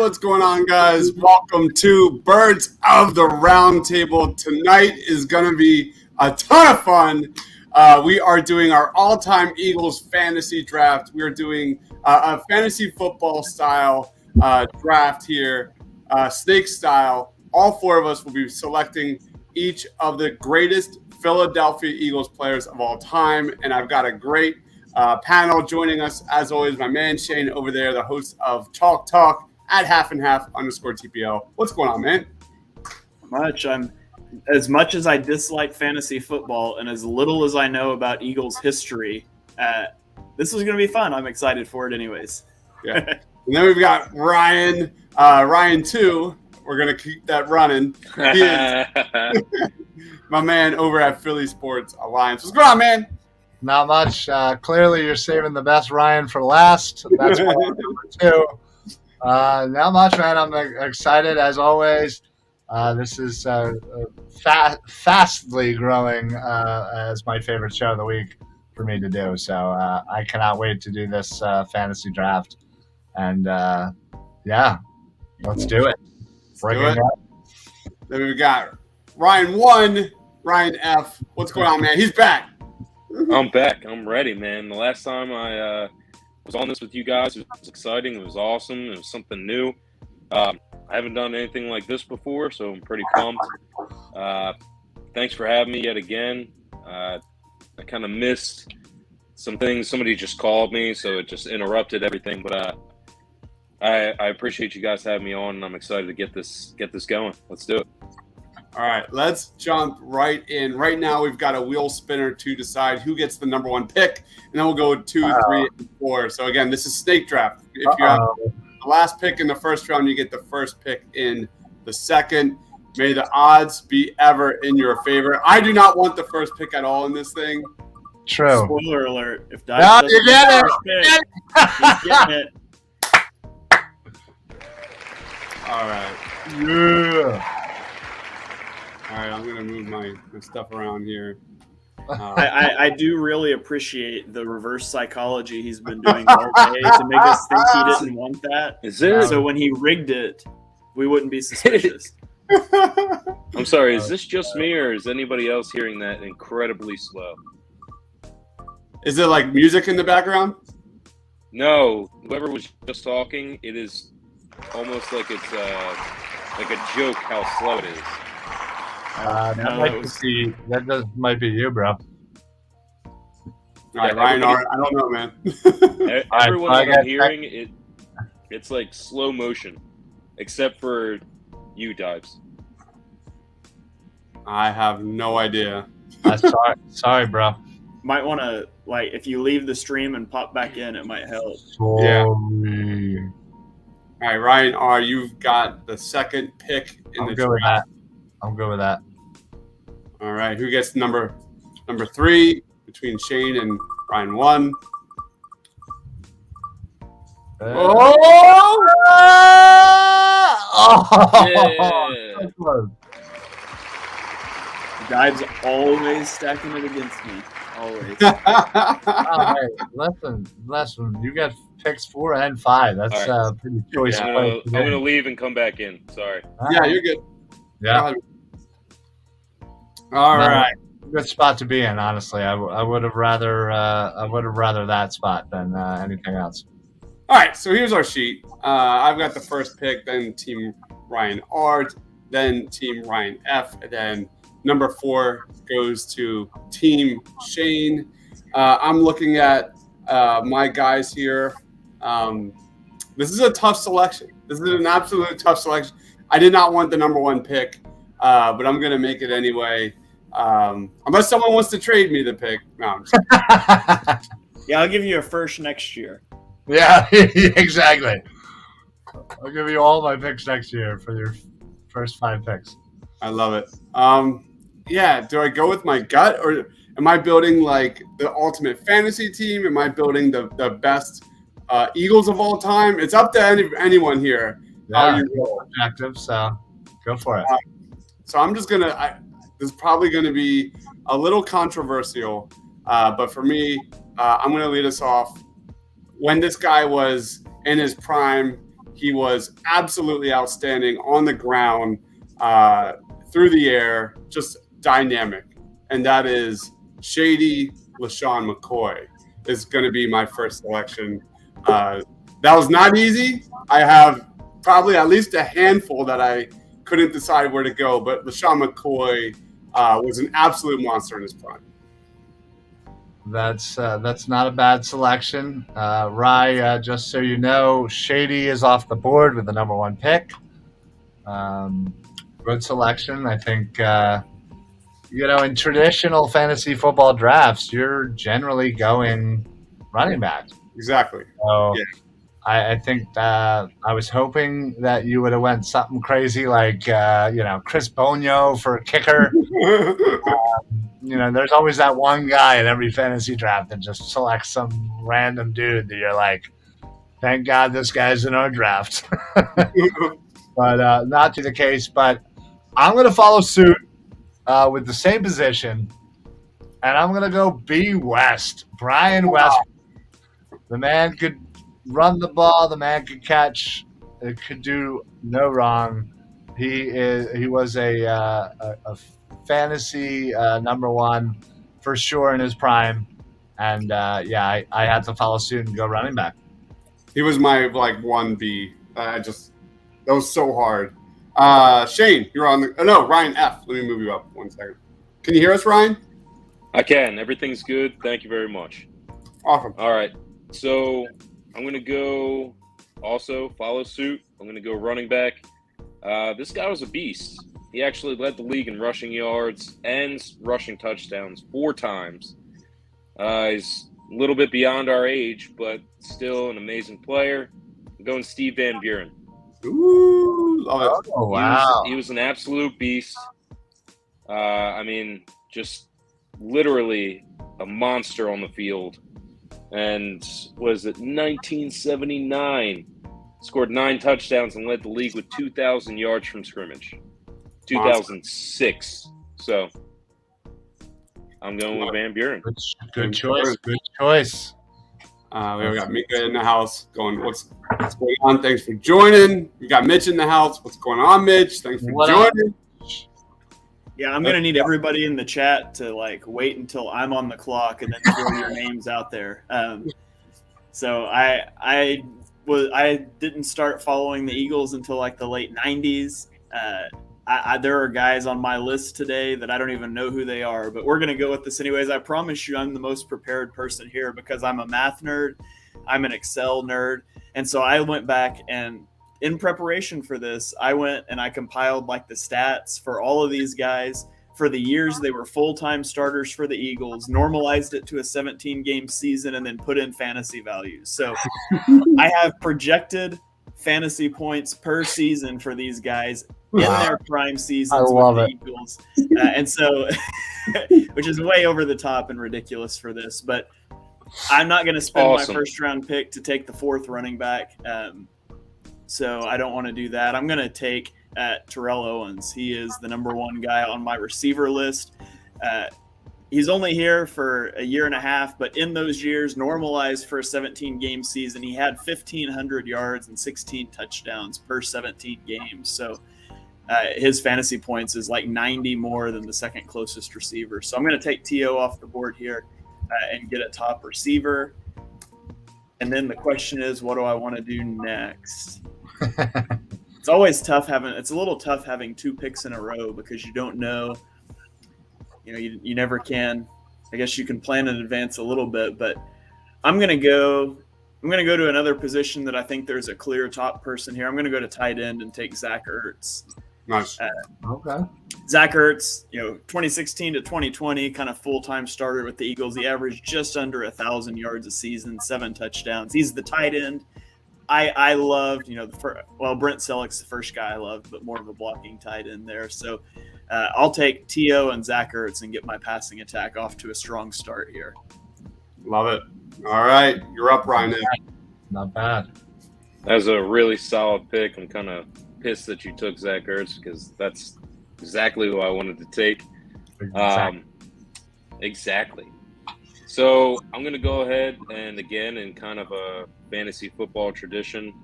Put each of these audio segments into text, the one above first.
What's going on, guys? Welcome to Birds of the Roundtable. Tonight is going to be a ton of fun. We are doing our all-time Eagles fantasy draft. We are doing a fantasy football style draft here, snake style. All four of us will be selecting each of the greatest Philadelphia Eagles players of all time, and I've got a great panel joining us, as always, my man Shane over there, the host of Chalk Talk at _TPO. What's going on, man? As much as I dislike fantasy football and as little as I know about Eagles history, this is going to be fun. I'm excited for it anyways. Yeah. And then we've got Ryan. Ryan 2. We're going to keep that running. He is my man over at Philly Sports Alliance. What's going on, man? Not much. Clearly, you're saving the best Ryan for last. That's my number 2. Not much, man. I'm excited as always. This is fastly growing as my favorite show of the week for me to do. So I cannot wait to do this fantasy draft. And yeah, let's do it. Then we've got Ryan 1, Ryan F. What's going on, man? He's back. I'm back. I'm ready, man. The last time I was on this with you guys, it was exciting. It was awesome. It was something new. I haven't done anything like this before, so I'm pretty pumped. Thanks for having me yet again. I kind of missed some things. Somebody just called me, so it just interrupted everything. But I appreciate you guys having me on, and I'm excited to get this going. Let's do it. All right, let's jump right in. Right now, we've got a wheel spinner to decide who gets the number 1 pick, and then we'll go 2, 3, and 4. So again, this is snake draft. If you have the last pick in the first round, you get the first pick in the second. May the odds be ever in your favor. I do not want the first pick at all in this thing. True. Spoiler alert. If Dice you get it. He's getting it. All right. Yeah. All right, I'm going to move my stuff around here. I do really appreciate the reverse psychology he's been doing all day to make us think he didn't want that. Is it? So when he rigged it, we wouldn't be suspicious. I'm sorry. Is this just me, or is anybody else hearing that incredibly slow? Is it like music in the background? No. Whoever was just talking, it is almost like it's like a joke how slow it is. That might be you, bro. All right, Ryan, I don't know, man. Everyone that I'm hearing, it's like slow motion, except for you, Dives. I have no idea. Sorry, bro. Might want to, if you leave the stream and pop back in, it might help. Yeah. All right, Ryan, you've got the second pick in the draft. I'm good with that. All right, who gets number 3 between Shane and Ryan 1? Yeah. Dive's always stacking it against me. Always. Hey, listen. You got picks 4 and 5. That's right. Pretty choice. I'm going to leave and come back in. Sorry. Yeah, you're good. Yeah. All right. Good spot to be in, honestly. I would have rather that spot than anything else. All right, so here's our sheet. I've got the first pick, then Team Ryan Art, then Team Ryan F, and then number 4 goes to Team Shane. I'm looking at my guys here. This is a tough selection. This is an absolute tough selection. I did not want the number 1 pick, but I'm going to make it anyway. Unless someone wants to trade me the pick. No, I'm just Yeah, I'll give you a first next year. Yeah, exactly. I'll give you all my picks next year for your first 5 picks. I love it. Yeah, do I go with my gut, or am I building like the ultimate fantasy team? Am I building the best Eagles of all time? It's up to anyone here. Yeah, objective, so go for it. So I'm just gonna. This is probably going to be a little controversial, but for me, I'm going to lead us off. When this guy was in his prime, He was absolutely outstanding on the ground, through the air, just dynamic. And that is Shady LaShawn McCoy is going to be my first selection. That was not easy. I have probably at least a handful that I couldn't decide where to go, but LaShawn McCoy was an absolute monster in his prime. That's not a bad selection. Rye, just so you know, Shady is off the board with the number 1 pick. Good selection. I think, in traditional fantasy football drafts, you're generally going running back. Exactly. So Yeah. I think I was hoping that you would have went something crazy like, Chris Bonio for a kicker. There's always that one guy in every fantasy draft that just selects some random dude that you're like, thank God this guy's in our draft. But not to the case. But I'm going to follow suit with the same position, and I'm going to go B. West. Brian West. The man could run the ball. The man could catch. It could do no wrong. He was a fantasy number 1 for sure in his prime, and I had to follow suit and go running back. He was my 1B. That was so hard. Shane, you're on Ryan F. Let me move you up 1 second. Can you hear us, Ryan? I can. Everything's good. Thank you very much. Awesome. All right. So I'm going to go also follow suit. I'm going to go running back. This guy was a beast. He actually led the league in rushing yards and rushing touchdowns 4 times. He's a little bit beyond our age, but still an amazing player. I'm going Steve Van Buren. Ooh, love it. Oh, wow. He was an absolute beast. Just literally a monster on the field. And was it 1979? Scored 9 touchdowns and led the league with 2,000 yards from scrimmage. 2006. So I'm going with Van Buren. Good choice. Good choice. We got Mika in the house going, what's going on? Thanks for joining. We got Mitch in the house. What's going on, Mitch? Thanks for joining. Yeah, I'm going to need everybody in the chat to wait until I'm on the clock and then throw your names out there. So I didn't start following the Eagles until the late 90s. There are guys on my list today that I don't even know who they are, but we're going to go with this anyways. I promise you I'm the most prepared person here because I'm a math nerd. I'm an Excel nerd. And so I went back and in preparation for this, I went and I compiled the stats for all of these guys for the years they were full-time starters for the Eagles, normalized it to a 17-game season, and then put in fantasy values. So I have projected fantasy points per season for these guys in their prime seasons with the Eagles. And so, which is way over the top and ridiculous for this, but I'm not going to spend my first-round pick to take the 4th running back. So I don't want to do that. I'm going to take Terrell Owens. He is the number 1 guy on my receiver list. He's only here for a year and a half, but in those years, normalized for a 17-game season, he had 1,500 yards and 16 touchdowns per 17 games. So his fantasy points is 90 more than the second closest receiver. So I'm going to take T.O. off the board here and get a top receiver. And then the question is, what do I want to do next? It's always tough it's a little tough having 2 picks in a row because you don't know, you never can. I guess you can plan in advance a little bit, but I'm going to go to another position that I think there's a clear top person here. I'm going to go to tight end and take Zach Ertz. Nice. Okay. Zach Ertz, 2016 to 2020, kind of full-time starter with the Eagles. He averaged just under 1,000 yards a season, 7 touchdowns. He's the tight end. I loved, Brent Selleck's the first guy I loved, but more of a blocking tight end there. So I'll take T.O. and Zach Ertz and get my passing attack off to a strong start here. Love it. All right. You're up, Ryan. Not bad. That was a really solid pick. I'm kind of pissed that you took Zach Ertz because that's exactly who I wanted to take. Exactly. So I'm going to go ahead and, again, in kind of a fantasy football tradition,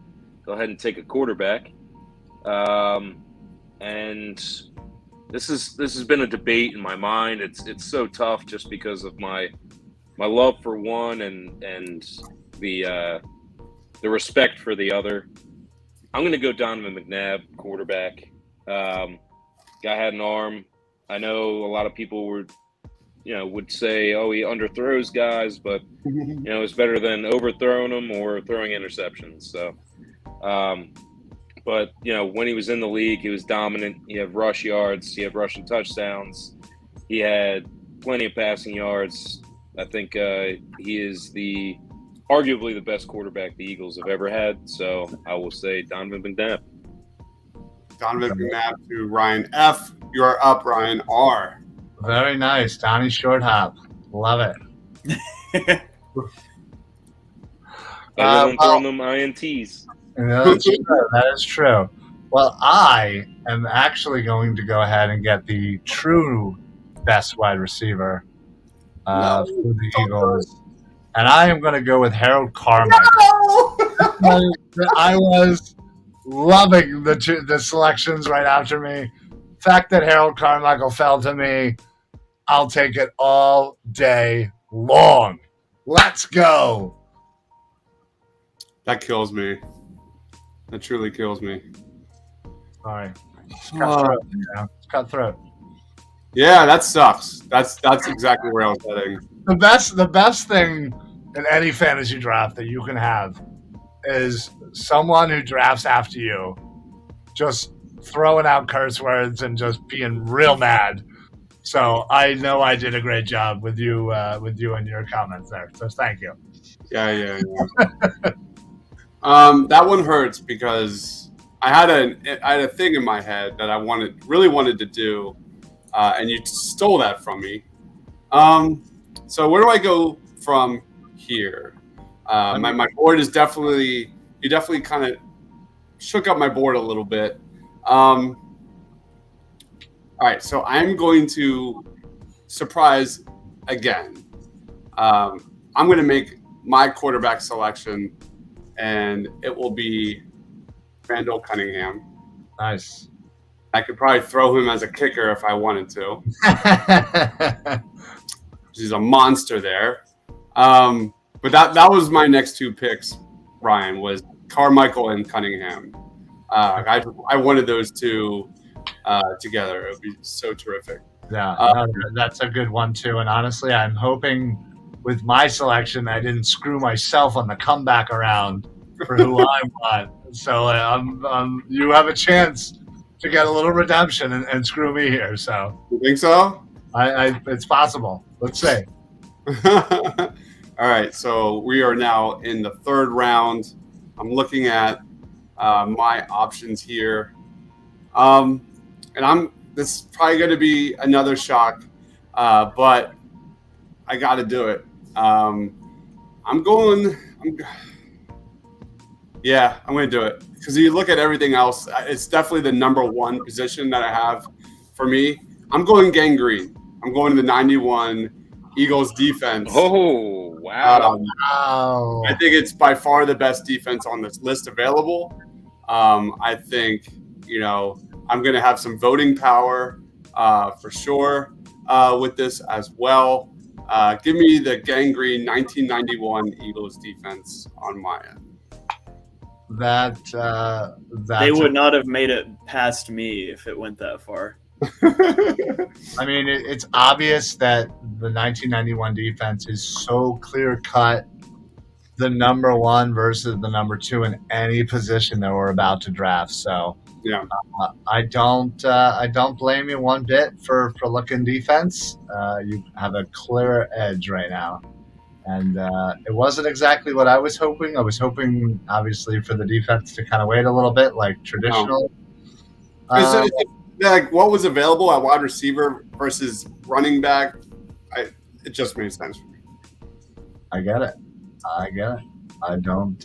go ahead and take a quarterback. And this has been a debate in my mind. It's so tough just because of my love for one and the respect for the other. I'm going to go Donovan McNabb, quarterback. Guy had an arm. I know a lot of people would say, oh, he underthrows guys, but it's better than overthrowing them or throwing interceptions. So, but when he was in the league, he was dominant. He had rush yards. He had rushing touchdowns. He had plenty of passing yards. I think he is arguably the best quarterback the Eagles have ever had. So I will say Donovan McNabb. Donovan McNabb to Ryan F. You are up, Ryan R. Very nice. Donnie Short Hop. Love it. Everyone throwing them INTs. That's true. That is true. Well, I am actually going to go ahead and get the true best wide receiver for the Eagles. And I am going to go with Harold Carmichael. No! I was loving the selections right after me. The fact that Harold Carmichael fell to me, I'll take it all day long. Let's go. That kills me. That truly kills me. Sorry. It's cutthroat. It's cutthroat. Yeah, that sucks. That's exactly where I was heading. The best thing in any fantasy draft that you can have is someone who drafts after you just throwing out curse words and just being real mad. So I know I did a great job with you and your comments there. So thank you. Yeah. That one hurts because I had a thing in my head that I really wanted to do, and you stole that from me. So where do I go from here? My board is definitely kind of shook up my board a little bit. All right, so I'm going to surprise again. I'm going to make my quarterback selection, and it will be Randall Cunningham. Nice. I could probably throw him as a kicker if I wanted to. He's a monster there. But that was my next two picks, Ryan, was Carmichael and Cunningham. I wanted those two together. It would be so terrific. Yeah, that's a good one too. And honestly, I'm hoping with my selection I didn't screw myself on the comeback around for who I want. So you have a chance to get a little redemption and screw me here. So you think so? It's possible. Let's see. All right, so we are now in the third round. I'm looking at my options here, and this is probably going to be another shock, but I got to do it. I'm going to do it because you look at everything else. It's definitely the number one position that I have for me. I'm going gangrene. I'm going to the 91 Eagles defense. Oh, wow. I think it's by far the best defense on this list available. I think, I'm going to have some voting power for sure with this as well. Give me the gangrene 1991 Eagles defense on my end. They would not have made it past me if it went that far. I mean, it's obvious that the 1991 defense is so clear-cut the number one versus the number two in any position that we're about to draft. So yeah, I don't blame you one bit for looking defense. You have a clear edge right now. And it wasn't exactly what I was hoping. I was hoping, obviously, for the defense to kind of wait a little bit, like traditional. Like what was available at wide receiver versus running back, it just made sense for me. I get it. I don't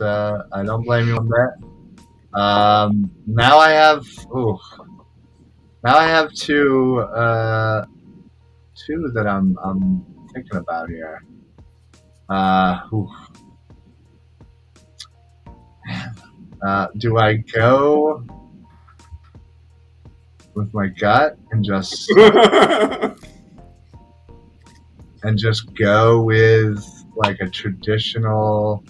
blame you on that. Now I have two that I'm thinking about here. Do I go with my gut and just go with like a traditional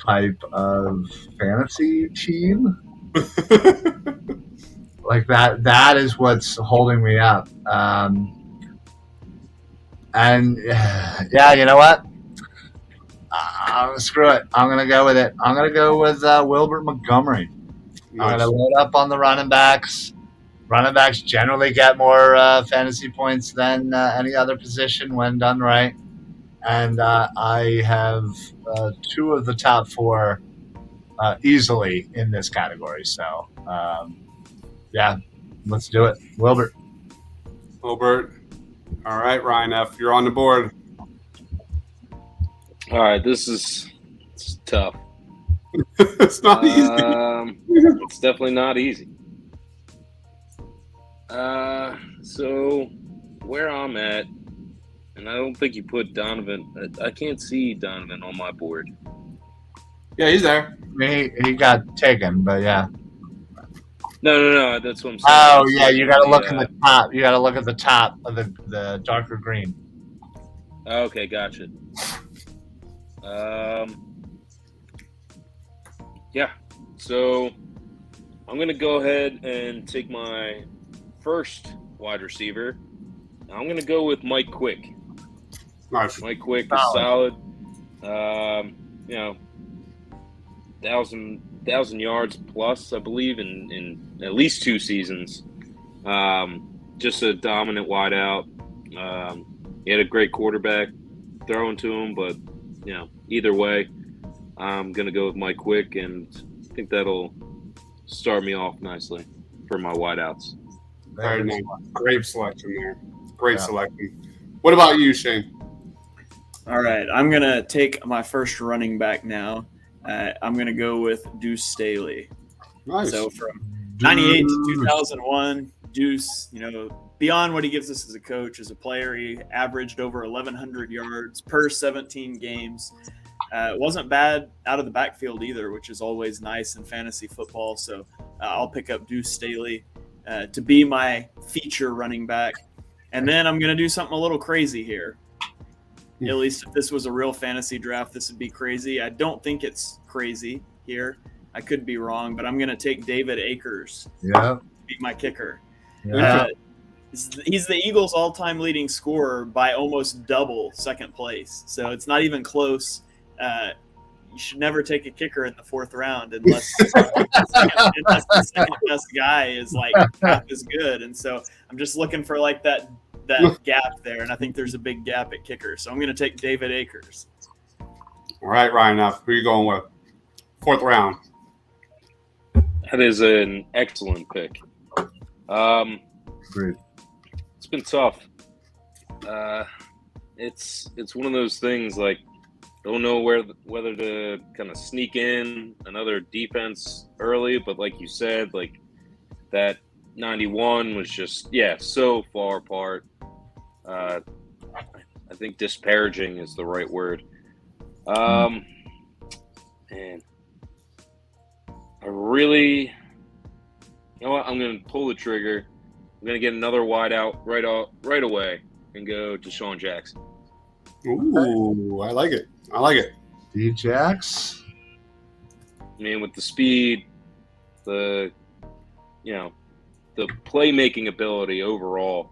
type of fantasy team? Like that is what's holding me up. And yeah, you know what? Screw it. I'm going to go with it. I'm going to go with Wilbert Montgomery. I'm going to load up on the running backs. Running backs generally get more fantasy points than any other position when done right. And I have 2 of the top 4 easily in this category. So, yeah, let's do it. Wilbert. Wilbert. All right, Ryan F., you're on the board. All right, it's tough. It's not easy. It's definitely not easy. So where I'm at, and I don't think you put Donovan. I can't see Donovan on my board. Yeah, he's there. He got taken, but yeah. No. That's what I'm saying. Oh yeah, you got to look in the top. You got to look at the top of the darker green. Okay, gotcha. Yeah. So I'm gonna go ahead and take my first wide receiver. I'm gonna go with Mike Quick. Nice. Mike Quick is solid. 1,000 yards plus, I believe, in at least 2 seasons. Just a dominant wideout. He had a great quarterback throwing to him, but either way, I'm gonna go with Mike Quick, and I think that'll start me off nicely for my wideouts. Very nice. Great selection there. Great selection. What about you, Shane? All right, I'm going to take my first running back now. I'm going to go with Deuce Staley. Nice. So from 98 to 2001, Deuce, beyond what he gives us as a coach, as a player, he averaged over 1,100 yards per 17 games. It wasn't bad out of the backfield either, which is always nice in fantasy football. So I'll pick up Deuce Staley to be my feature running back. And then I'm going to do something a little crazy here. At least if this was a real fantasy draft, this would be crazy. I don't think it's crazy here. I could be wrong, but I'm going to take David Akers to be my kicker. Yeah. He's the Eagles' all-time leading scorer by almost double second place. So it's not even close. You should never take a kicker in the 4th round unless the second best guy is like half as good. And so I'm just looking for like that gap there, and I think there's a big gap at kicker. So I'm going to take David Akers. All right, Ryan F., who are you going with? 4th round. That is an excellent pick. Great. It's been tough. It's one of those things like don't know whether to kind of sneak in another defense early, but like you said, like that 91 was just so far apart. I think disparaging is the right word. And I really, you know what? I'm going to pull the trigger. I'm going to get another wide out right away and go to Deshaun Jackson. Ooh, I like it. D-Jax? I mean, with the speed, the playmaking ability overall,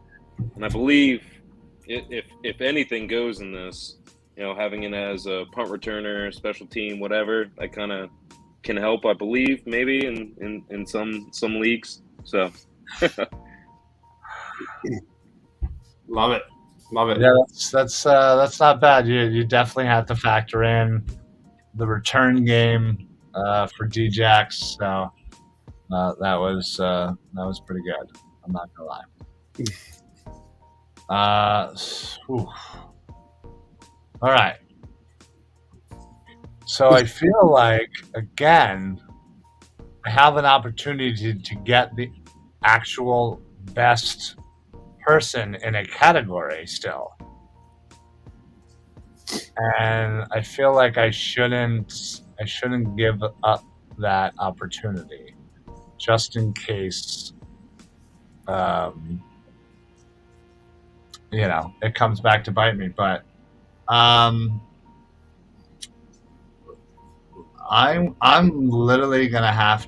and I believe if anything goes in this, having it as a punt returner, special team, whatever, that kind of can help. I believe maybe in some leagues. So, Love it. Yeah, that's not bad. You definitely have to factor in the return game for D-Jax. So that was pretty good. I'm not gonna lie. All right. So I feel like again, I have an opportunity to get the actual best person in a category still, and I feel like I shouldn't give up that opportunity, just in case, it comes back to bite me. But I'm literally gonna have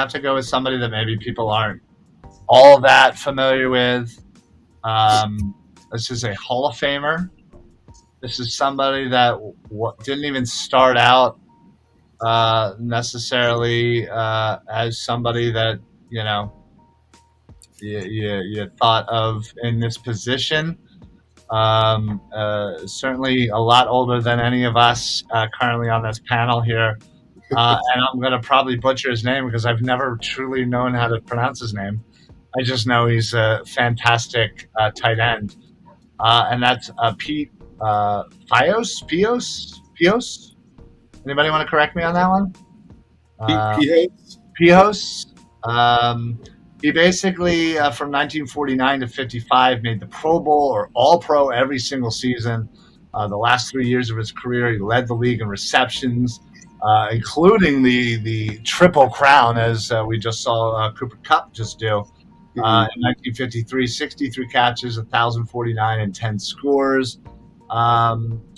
to go with somebody that maybe people aren't all that familiar with. This is a Hall of Famer. This is somebody that didn't even start out necessarily as somebody that you thought of in this position. Certainly a lot older than any of us currently on this panel here. And I'm going to probably butcher his name because I've never truly known how to pronounce his name. I just know he's a fantastic tight end. And that's Pete Pios? Anybody want to correct me on that one? Pijos. He basically, from 1949 to 55, made the Pro Bowl or All-Pro every single season. The last 3 years of his career, he led the league in receptions, including the Triple Crown, as we just saw Cooper Kupp just do. In 1953, 63 catches, 1,049, and 10 scores.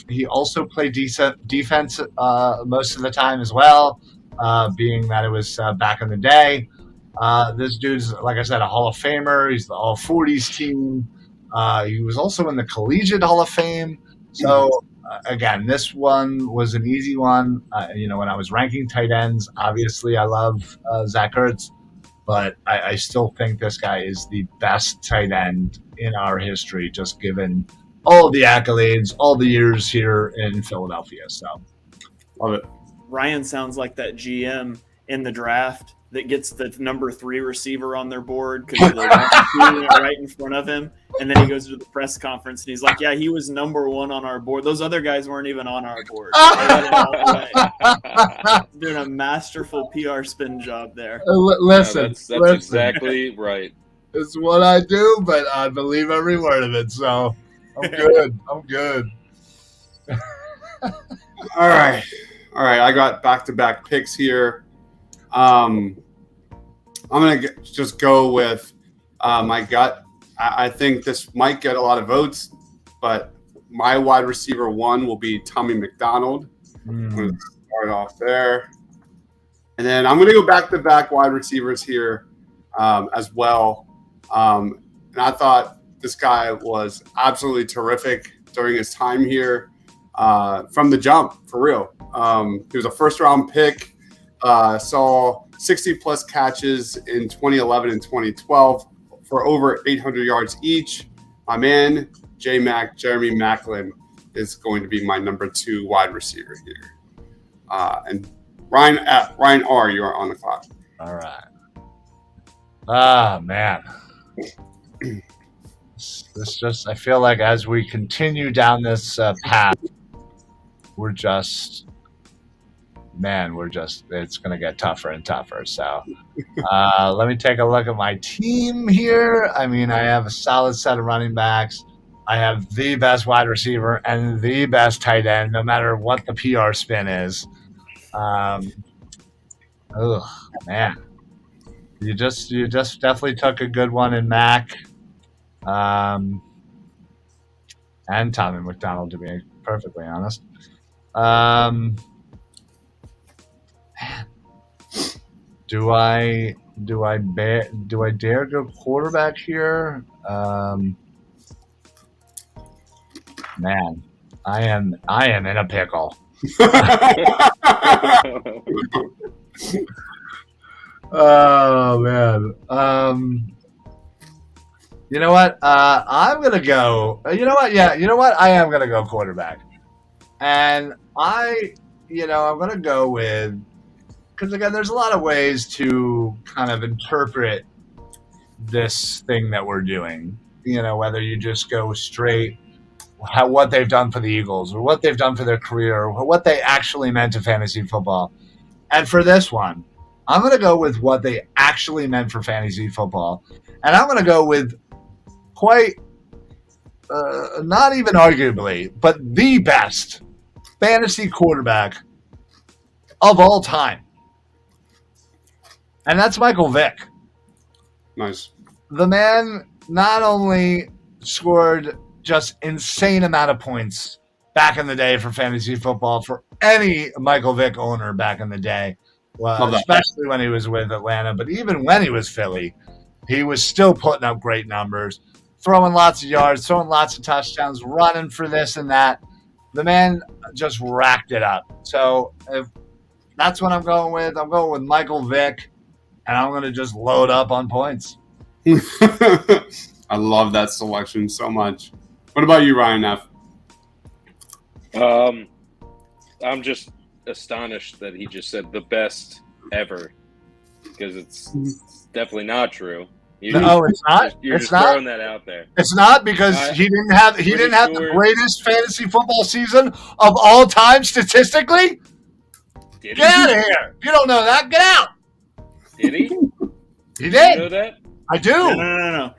He also played defense most of the time as well, being that it was back in the day. This dude's, like I said, a Hall of Famer. He's the All-40s team. He was also in the Collegiate Hall of Fame. So, again, this one was an easy one. When I was ranking tight ends, obviously I love Zach Ertz, but I still think this guy is the best tight end in our history, just given all the accolades, all the years here in Philadelphia. So, love it. Ryan sounds like that GM in the draft that gets the number 3 receiver on their board because they're right in front of him. And then he goes to the press conference and he's like, yeah, he was number 1 on our board. Those other guys weren't even on our board. Doing a masterful PR spin job there. Listen, that's exactly right. It's what I do, but I believe every word of it. So I'm good. I'm good. All right. I got back-to-back picks here. I'm going to just go with my gut. I think this might get a lot of votes, but my wide receiver 1 will be Tommy McDonald. I'm going to start off there. And then I'm going to go back-to-back wide receivers here as well. And I thought this guy was absolutely terrific during his time here from the jump, for real. He was a first-round pick. Saw 60-plus catches in 2011 and 2012 for over 800 yards each. My man, Jeremy Maclin, is going to be my number 2 wide receiver here. And Ryan R., you are on the clock. All right. Ah, man. This just, I feel like as we continue down this path, it's going to get tougher and tougher. So let me take a look at my team here. I mean, I have a solid set of running backs. I have the best wide receiver and the best tight end, no matter what the PR spin is. Man. You just definitely took a good one in Mac. And Tommy McDonald, to be perfectly honest. Man. Do I dare go quarterback here? Man, I am in a pickle. Oh man. You know what? I'm gonna go. You know what? Yeah. You know what? I am gonna go quarterback, and I'm gonna go with, because again, there's a lot of ways to kind of interpret this thing that we're doing. Whether you just go straight what they've done for the Eagles, or what they've done for their career, or what they actually meant to fantasy football. And for this one, I'm going to go with what they actually meant for fantasy football. And I'm going to go with quite, not even arguably, but the best fantasy quarterback of all time. and that's Michael Vick. Nice. The man not only scored just insane amount of points back in the day for fantasy football for any Michael Vick owner back in the day, especially when he was with Atlanta, but even when he was Philly, he was still putting up great numbers, throwing lots of yards, throwing lots of touchdowns, running for this and that. The man just racked it up. So if that's what I'm going with Michael Vick, and I'm going to just load up on points. I love that selection so much. What about you, Ryan F? I'm just astonished that he just said the best ever, because it's definitely not true. No, it's not. You're it's just not. throwing that out there. It's not, because he didn't have the greatest fantasy football season of all time statistically. Did Get out of here! You don't know that. Get out. Did he? He did. You know that? I do. No.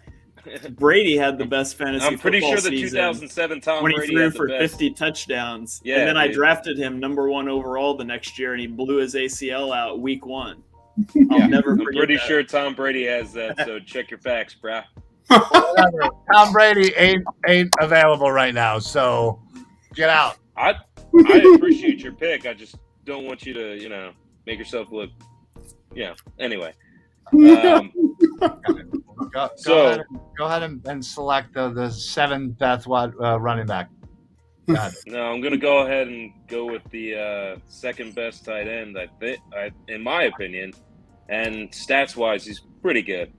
Brady had the best fantasy I'm pretty football sure the season 2007 Tom when he Brady threw had the for best. 50 touchdowns. Yeah, and then I dude. drafted him number 1 overall the next year, and he blew his ACL out week 1. I'll Yeah, never I'm forget pretty that. sure Tom Brady has that, so check your facts, brah. Whatever. Tom Brady ain't available right now, so get out. I appreciate your pick. I just don't want you to, make yourself look, anyway. Go So- ahead and select the seventh best running back. Got it. No, I'm gonna go ahead and go with the second best tight end. In my opinion, and stats wise, he's pretty good.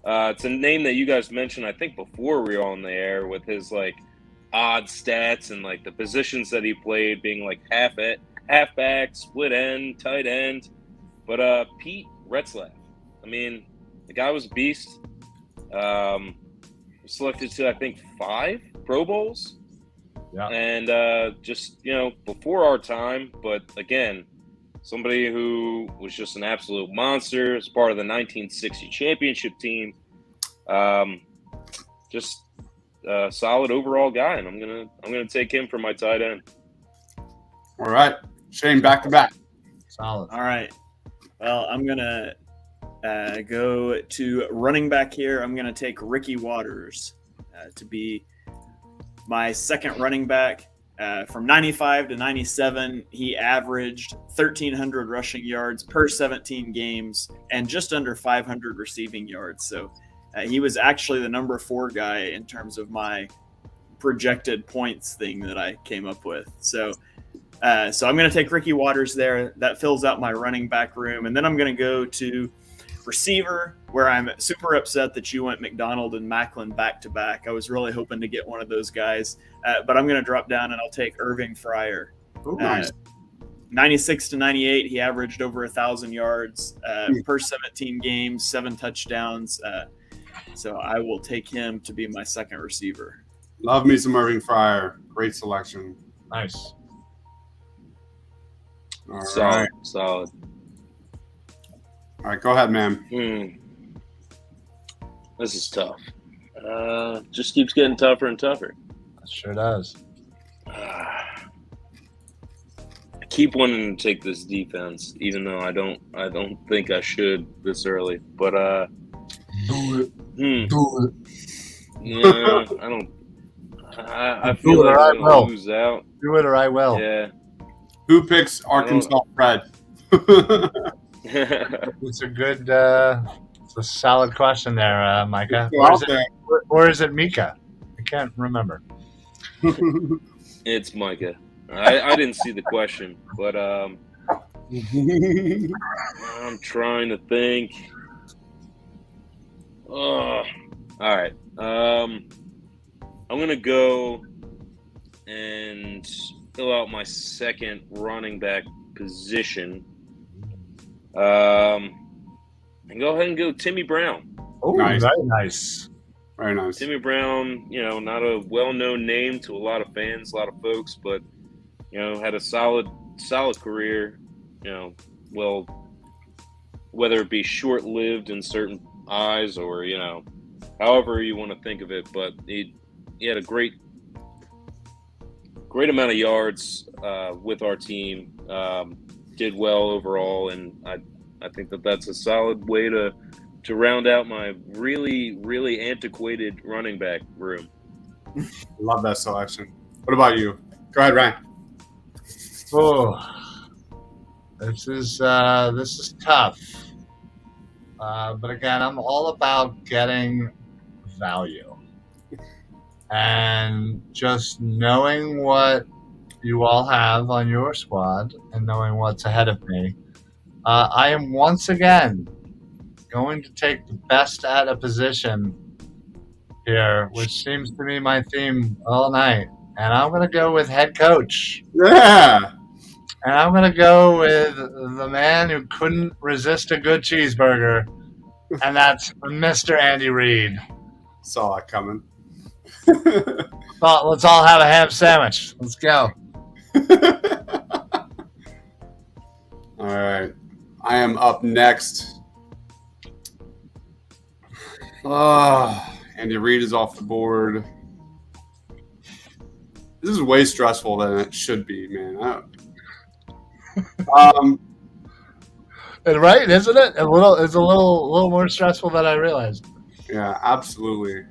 It's a name that you guys mentioned, I think, before we were on the air, with his odd stats and the positions that he played, being halfback, split end, tight end. But Pete Retzlaff, I mean, the guy was a beast. Selected to, I think, 5 Pro Bowls. Yeah. And just, before our time, but again, somebody who was just an absolute monster as part of the 1960 championship team. Just a solid overall guy, and I'm gonna take him for my tight end. All right. Shane, back to back. Solid. All right. Well, I'm going to go to running back here. I'm going to take Ricky Waters to be my second running back. From 95 to 97, he averaged 1,300 rushing yards per 17 games and just under 500 receiving yards. So he was actually the number 4 guy in terms of my projected points thing that I came up with. So I'm going to take Ricky Waters there. That fills out my running back room. And then I'm going to go to receiver, where I'm super upset that you went McDonald and Macklin back to back. I was really hoping to get one of those guys, but I'm going to drop down and I'll take Irving Fryer. Ooh, nice. 96 to 98, he averaged over 1,000 yards per 17 games, 7 touchdowns. So I will take him to be my second receiver. Love me some Irving Fryer. Great selection. Nice. All Solid. All right, go ahead, man. This is tough. Just keeps getting tougher and tougher. It sure does. I keep wanting to take this defense, even though I don't think I should this early. But Do it. yeah, I don't. I Do feel it or like I I'm gonna will. lose out. Do it or I will. Yeah. Who picks Arkansas Fred? It's a good, it's a solid question there, Micah. Go out there. Or is it Mika? I can't remember. It's Micah. I didn't see the question, but I'm trying to think. All right. I'm gonna go and fill out my second running back position. And go ahead and go Timmy Brown. Oh, Nice. very nice. Very nice. Timmy Brown, not a well-known name to a lot of fans, a lot of folks, but had a solid career. Well, whether it be short-lived in certain eyes or however you want to think of it, but he had a great amount of yards with our team. Did well overall, and I I think that's a solid way to round out my really, really antiquated running back room. Love that selection. What about you? Go ahead, Ryan. Oh, this is tough. But again, I'm all about getting value and just knowing what you all have on your squad and knowing what's ahead of me. I am once again going to take the best at a position here, which seems to be my theme all night. And I'm going to go with head coach. Yeah. And I'm going to go with the man who couldn't resist a good cheeseburger, and that's Mr. Andy Reid. Saw that coming. Let's all have a ham sandwich. Let's go. All right. I am up next. Andy Reid is off the board. This is way stressful than it should be, man. Right, isn't it? It's a little more stressful than I realized. Yeah, absolutely.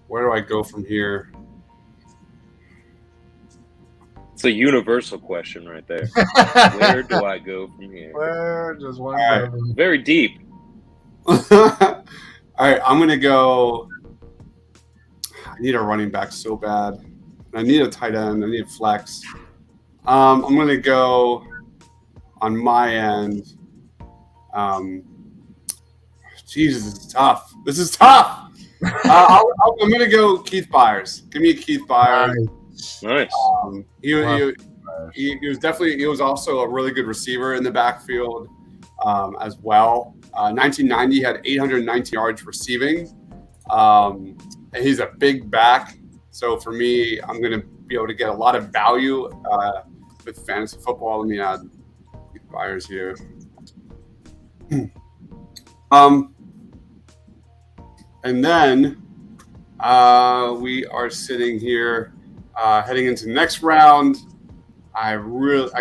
Where do I go from here? It's a universal question right there. Where do I go from here? Where does one All go? Very deep. All right, I'm going to go. I need a running back so bad. I need a tight end. I need a flex. I'm going to go on my end. Jesus, this is tough. This is tough. I'm going to go Keith Byers. Give me Keith Byers. Nice. He was definitely. He was also a really good receiver in the backfield as well. 1990 had 819 yards receiving. And he's a big back. So for me, I'm going to be able to get a lot of value with fantasy football. Let me add Keith Byers here. And then we are sitting here heading into the next round. I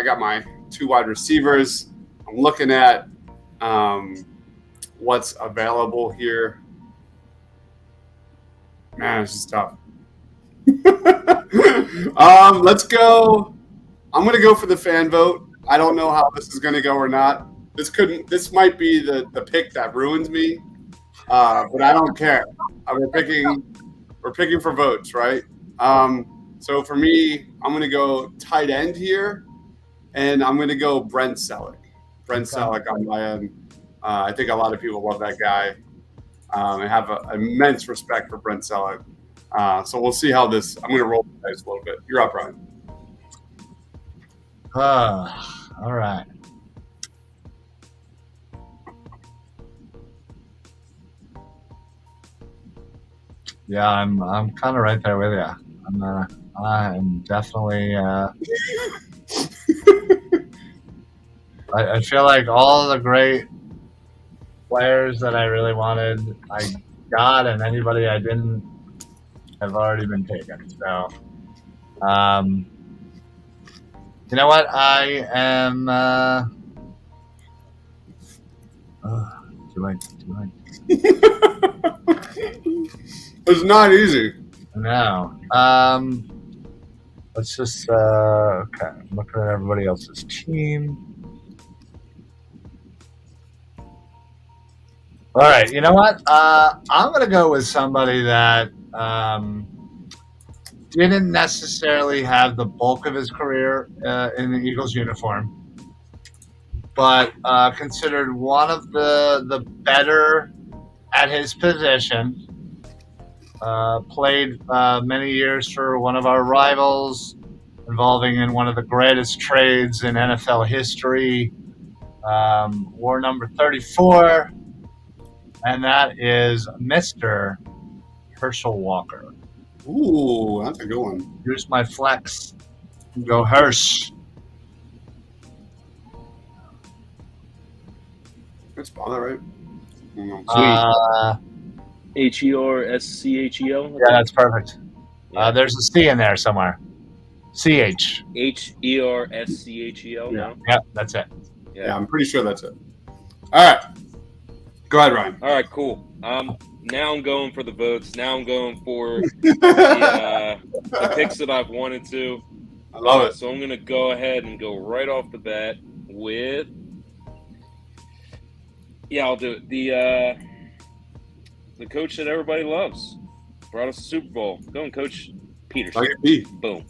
got my 2 wide receivers. I'm looking at what's available here. Man, this is tough. Let's go. I'm going to go for the fan vote. I don't know how this is going to go or not. This might be the pick that ruins me, but I don't care. We're picking for votes, right? So for me, I'm going to go tight end here, and I'm going to go Brent Selleck. Brent Selleck on my end. I think a lot of people love that guy. I have an immense respect for Brent Selleck. So we'll see how this. I'm going to roll the dice a little bit. You're up, Ryan. All right. Yeah, I'm kind of right there with you. I'm definitely. I feel like all the great players that I really wanted, I got, and anybody I didn't have already been taken. So, you know what? I am. Do I? It's not easy. No. Let's just. Okay. I'm looking at everybody else's team. All right. You know what? I'm going to go with somebody that didn't necessarily have the bulk of his career in the Eagles uniform, but considered one of the better at his position. Played many years for one of our rivals, involving in one of the greatest trades in NFL history. War number 34, and that is Mr. Herschel Walker. Ooh, that's a good one. Here's my flex. Go Hirsch. That's spell that right? HERSCHEL? Yeah, that's perfect. There's a C in there somewhere. CH. HERSCHEL? Yeah, No? yep, that's it. Yeah, I'm pretty sure that's it. All right. Go ahead, Ryan. All right, cool. Now I'm going for the votes. Now I'm going for the picks that I've wanted to. I love it. So I'm going to go ahead and go right off the bat with. Yeah, I'll do it. The coach that everybody loves brought us the Super Bowl. Going Coach Peterson. Dougie P. Boom.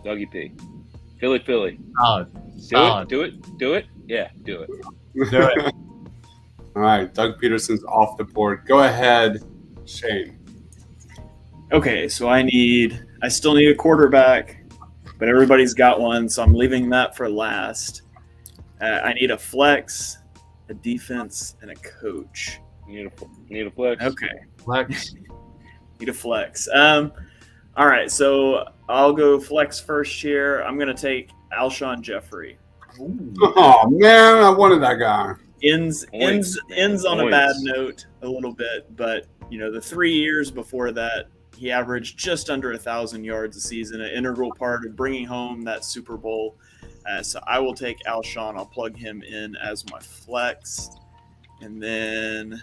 Dougie P. Philly. Solid. Do it. Yeah, do it. Do it. All right, Doug Peterson's off the board. Go ahead, Shane. Okay, so I still need a quarterback, but everybody's got one, so I'm leaving that for last. I need a flex, a defense, and a coach. Need a flex. Okay. Flex. Need a flex. All right, so I'll go flex first here. I'm going to take Alshon Jeffrey. Oh, man, I wanted that guy. Ends on a bad Points. note a little bit, but the 3 years before that, he averaged just under 1,000 yards a season, an integral part of bringing home that Super Bowl. So I will take Alshon. I'll plug him in as my flex. And then,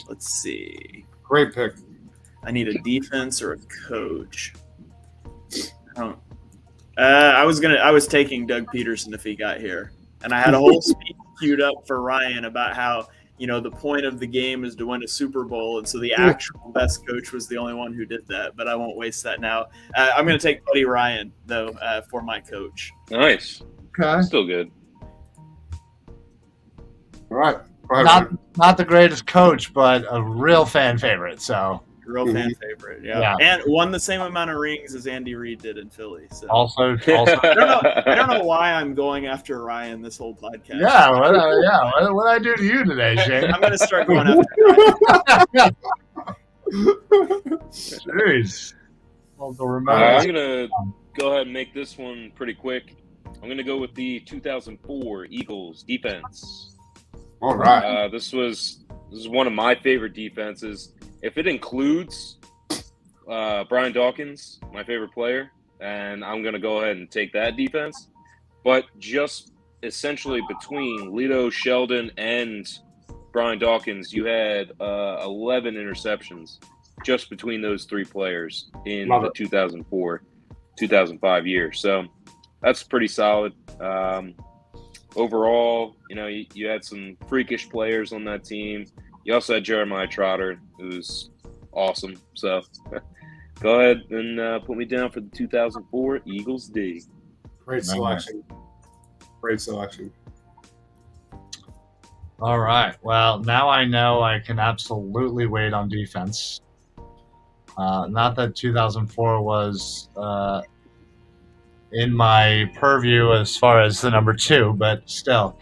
let's see. Great pick. I need a defense or a coach. I was taking Doug Peterson if he got here. And I had a whole speech queued up for Ryan about how, the point of the game is to win a Super Bowl. And so the actual best coach was the only one who did that. But I won't waste that now. I'm going to take Buddy Ryan, though, for my coach. Nice. Okay. Still good. All right. Go ahead, Not the greatest coach, but a real fan favorite. So Real fan favorite, yeah. And won the same amount of rings as Andy Reid did in Philly. So also, I don't know why I'm going after Ryan this whole podcast. yeah. What did I do to you today, Shane? I'm going to start going after Ryan. Jeez. Well, I'm going to go ahead and make this one pretty quick. I'm going to go with the 2004 Eagles defense. All right. This is one of my favorite defenses. If it includes Brian Dawkins, my favorite player, and I'm going to go ahead and take that defense. But just essentially between Lito, Sheldon, and Brian Dawkins, you had 11 interceptions just between those three players in the 2004-2005 year. So that's pretty solid. Overall, you had some freakish players on that team. You also had Jeremiah Trotter, who's awesome. So go ahead and put me down for the 2004 Eagles D. Great selection. Great selection. All right. Well, now I know I can absolutely wait on defense. Not that 2004 was in my purview as far as the number 2, but still.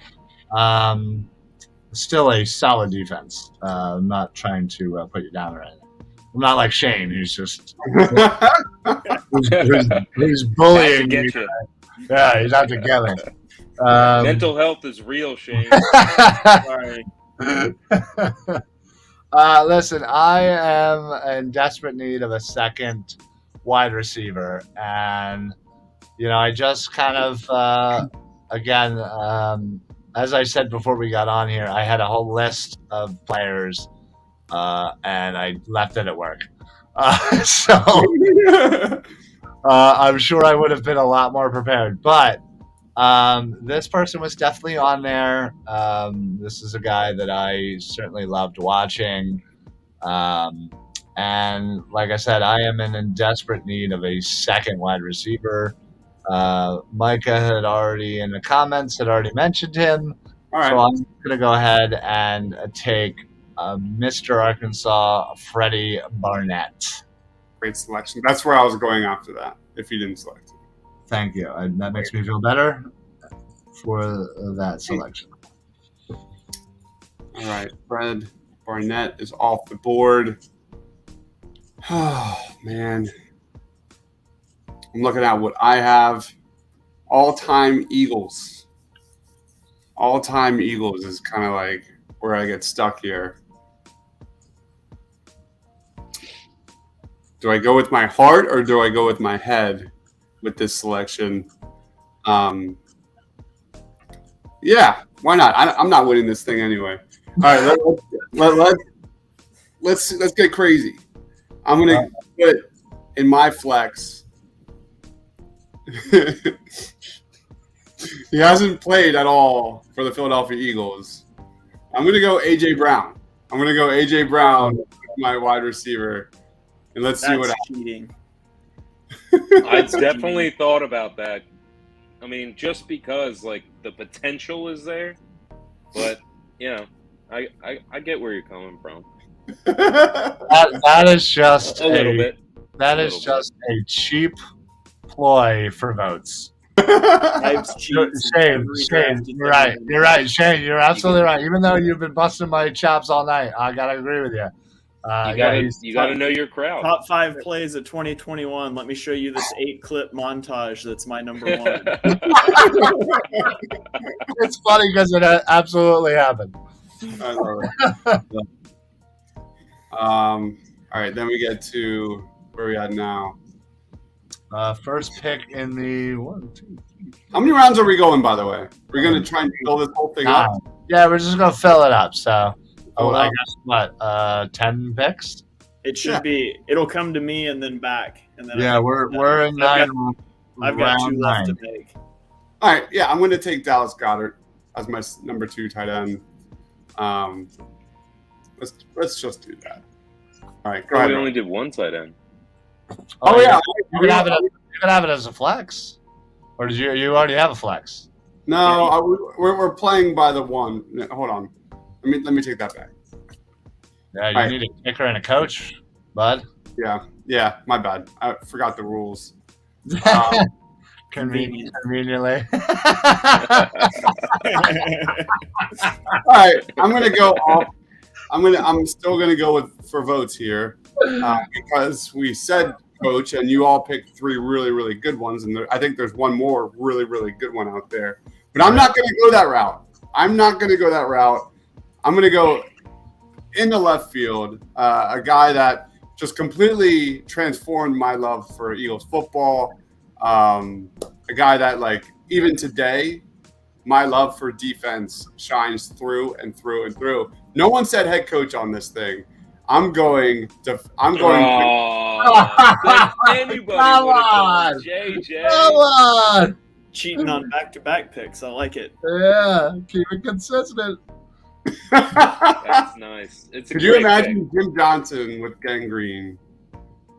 Still a solid defense. I'm not trying to put you down or anything. I'm not like Shane, who's just who's bullying you. Yeah, he's out to get it. Mental health is real, Shane. Sorry. Listen, I am in desperate need of a second wide receiver, and I just kind of again. As I said before we got on here, I had a whole list of players, and I left it at work. So I'm sure I would have been a lot more prepared. But this person was definitely on there. This is a guy that I certainly loved watching. And like I said, I am in desperate need of a second wide receiver. Micah had already in the comments mentioned him. All right. So I'm going to go ahead and take Mr. Arkansas, Freddie Barnett. Great selection. That's where I was going after that, if you didn't select it. Thank you. That makes me feel better for that selection. All right. Fred Barnett is off the board. Oh, man. I'm looking at what I have. All-time Eagles. All-time Eagles is kind of like where I get stuck here. Do I go with my heart or do I go with my head with this selection? Yeah, why not? I'm not winning this thing anyway. All right, let's get crazy. I'm gonna put in my flex. He hasn't played at all for the Philadelphia Eagles. I'm gonna go AJ Brown. I'm gonna go AJ Brown, my wide receiver, and let's see what That's happens. cheating. I definitely thought about that. I mean, just because like the potential is there, but you know, I get where you're coming from. That is just A little bit. That is just a cheap ploy for votes. Life's cheats in Shane, every draft you're right. You're right, Shane. You're absolutely right. Even though you've been busting my chops all night, I gotta agree with you. You gotta know your crowd. Top 5 plays of 2021. Let me show you this 8-clip montage. That's my number 1. It's funny because it absolutely happened. I love it. All right, then we get to where we at now. First pick in the 1, 2, 3. How many rounds are we going, by the way? We're going to try and fill this whole thing up? Yeah, we're just going to fill it up. So, Fill it I up. guess what, 10 picks? It should be. It'll come to me and then back. And then Yeah, we're in I've 9. I've got 2 round left 9. to make. All right, yeah, I'm going to take Dallas Goedert as my number 2 tight end. Let's just do that. All right, go ahead. We only did one tight end. Oh yeah, You can have it as a flex, or did you already have a flex? no, we're playing by the one. No, hold on, let me take that back. Yeah, you Right. need a kicker and a coach, bud. Yeah, my bad. I forgot the rules. Conveniently. All right, I'm gonna go off. I'm still gonna go for votes here because we said coach, and you all picked 3 really, really good ones, and I think there's one more really, really good one out there. But I'm not gonna go that route. I'm gonna go in the left field, a guy that just completely transformed my love for Eagles football. A guy that, like, even today, my love for defense shines through and through and through. No one said head coach on this thing. I'm going. Anybody Come would have on. done JJ. Come on. Cheating on back-to-back picks. I like it. Yeah, keep it consistent. That's nice. It's a Could you great imagine Jim Johnson with gangrene?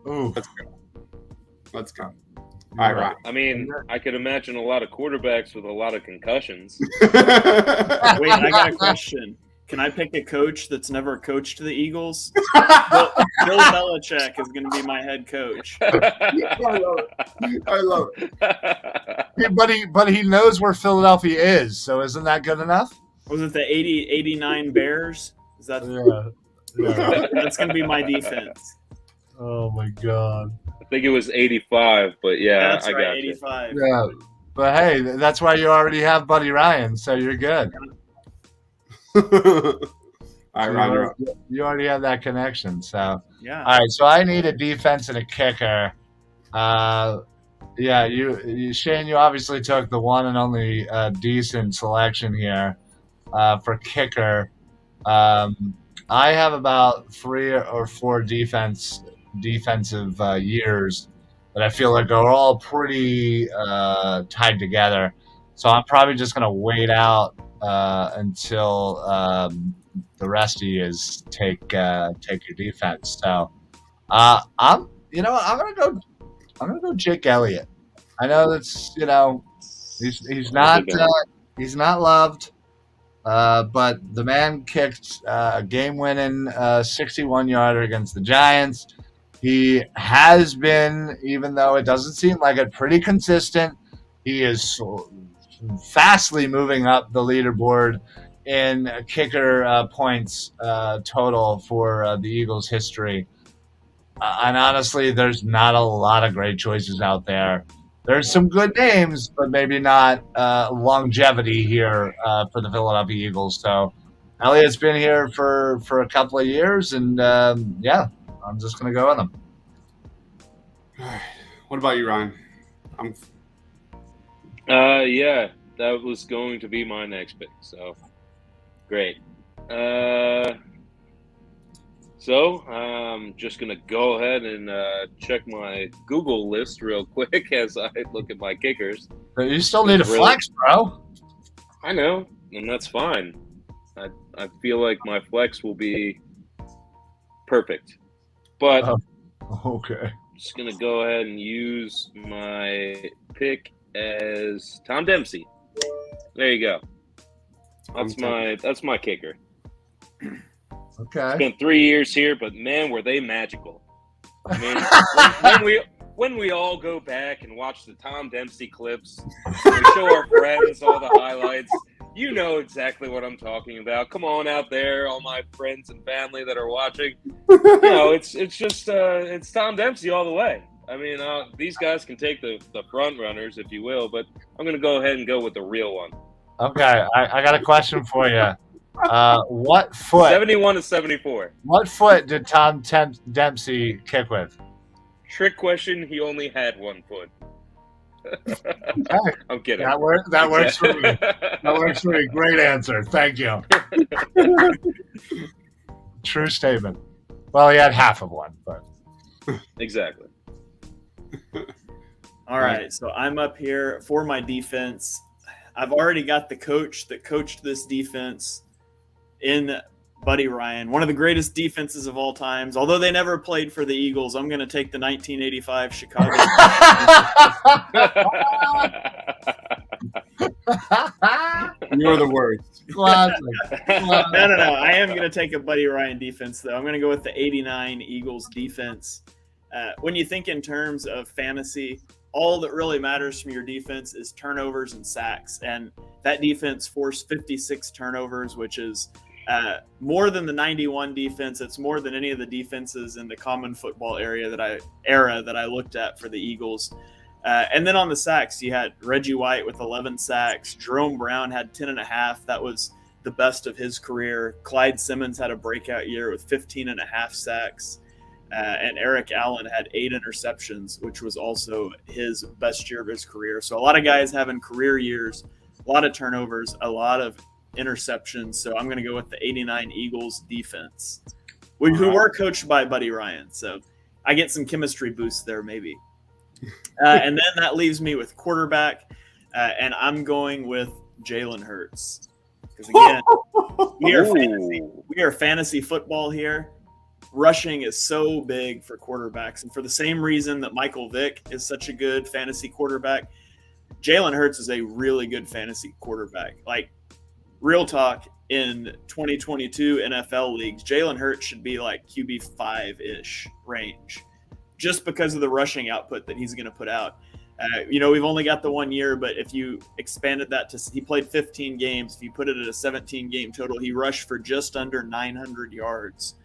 Ooh. Let's go. All right, Ryan. I mean, I could imagine a lot of quarterbacks with a lot of concussions. Wait, I got a question. Can I pick a coach that's never coached the Eagles? Bill Belichick is going to be my head coach. I love it. But he knows where Philadelphia is, so isn't that good enough? Was it the 89 Bears? Is that Yeah. that's going to be my defense? Oh my God. I think it was 85, but yeah, That's I right, got you. 85. Yeah. But hey, that's why you already have Buddy Ryan, so you're good. All right, Ryan, you're up. You already have that connection, so. Yeah. All right, so I need a defense and a kicker. Yeah, you Shane, you obviously took the one and only decent selection here for kicker. I have about 3 or 4 defensive years that I feel like are all pretty tied together. So I'm probably just going to wait out until the rest of you take your defense. So I'm gonna go Jake Elliott. I know that's he's not loved, but the man kicked a game-winning 61-yarder against the Giants. He has been, even though it doesn't seem like it, pretty consistent. He is fastly moving up the leaderboard in kicker points total for the Eagles' history. And honestly, there's not a lot of great choices out there. There's some good names, but maybe not longevity here for the Philadelphia Eagles. So Elliott's been here for a couple of years, and yeah, I'm just going to go with him. What about you, Ryan? Yeah, that was going to be my next pick. So great. So I'm just gonna go ahead and check my Google list real quick as I look at my kickers. But you still need a Really? flex, bro. I know, and that's fine. I feel like my flex will be perfect, but Oh, okay. I'm just gonna go ahead and use my pick as Tom Dempsey. There you go. That's my kicker. Okay. Spent 3 years here, but man, were they magical. I mean, when we all go back and watch the Tom Dempsey clips, we show our friends all the highlights. You know exactly what I'm talking about. Come on out there, all my friends and family that are watching. You know, it's just it's Tom Dempsey all the way. I mean, these guys can take the front runners, if you will, but I'm going to go ahead and go with the real one. Okay, I got a question for you. What foot? 71 to 74. What foot did Tom Dempsey kick with? Trick question. He only had 1 foot. Okay. I'm kidding. That works for me. That works for me. Great answer. Thank you. True statement. Well, he had half of one, but Exactly. All right, so I'm up here for my defense. I've already got the coach that coached this defense in Buddy Ryan, one of the greatest defenses of all times. Although they never played for the Eagles, I'm going to take the 1985 Chicago. You're the worst. classic. No. I am going to take a Buddy Ryan defense, though. I'm going to go with the 89 Eagles defense. When you think in terms of fantasy, all that really matters from your defense is turnovers and sacks. And that defense forced 56 turnovers, which is more than the 91 defense. It's more than any of the defenses in the common football era that I looked at for the Eagles. And then on the sacks, you had Reggie White with 11 sacks. Jerome Brown had 10.5. That was the best of his career. Clyde Simmons had a breakout year with 15.5 sacks. And Eric Allen had 8 interceptions, which was also his best year of his career. So a lot of guys having career years, a lot of turnovers, a lot of interceptions. So I'm going to go with the 89 Eagles defense, who were coached by Buddy Ryan. So I get some chemistry boost there maybe. And then that leaves me with quarterback, and I'm going with Jalen Hurts. Because again, we are fantasy football here. Rushing is so big for quarterbacks, and for the same reason that Michael Vick is such a good fantasy quarterback, Jalen Hurts is a really good fantasy quarterback. Like, real talk, in 2022 NFL leagues, Jalen Hurts should be like QB 5-ish range, just because of the rushing output that he's going to put out. We've only got the 1 year, but if you expanded that to, he played 15 games. If you put it at a 17-game total, he rushed for just under 900 yards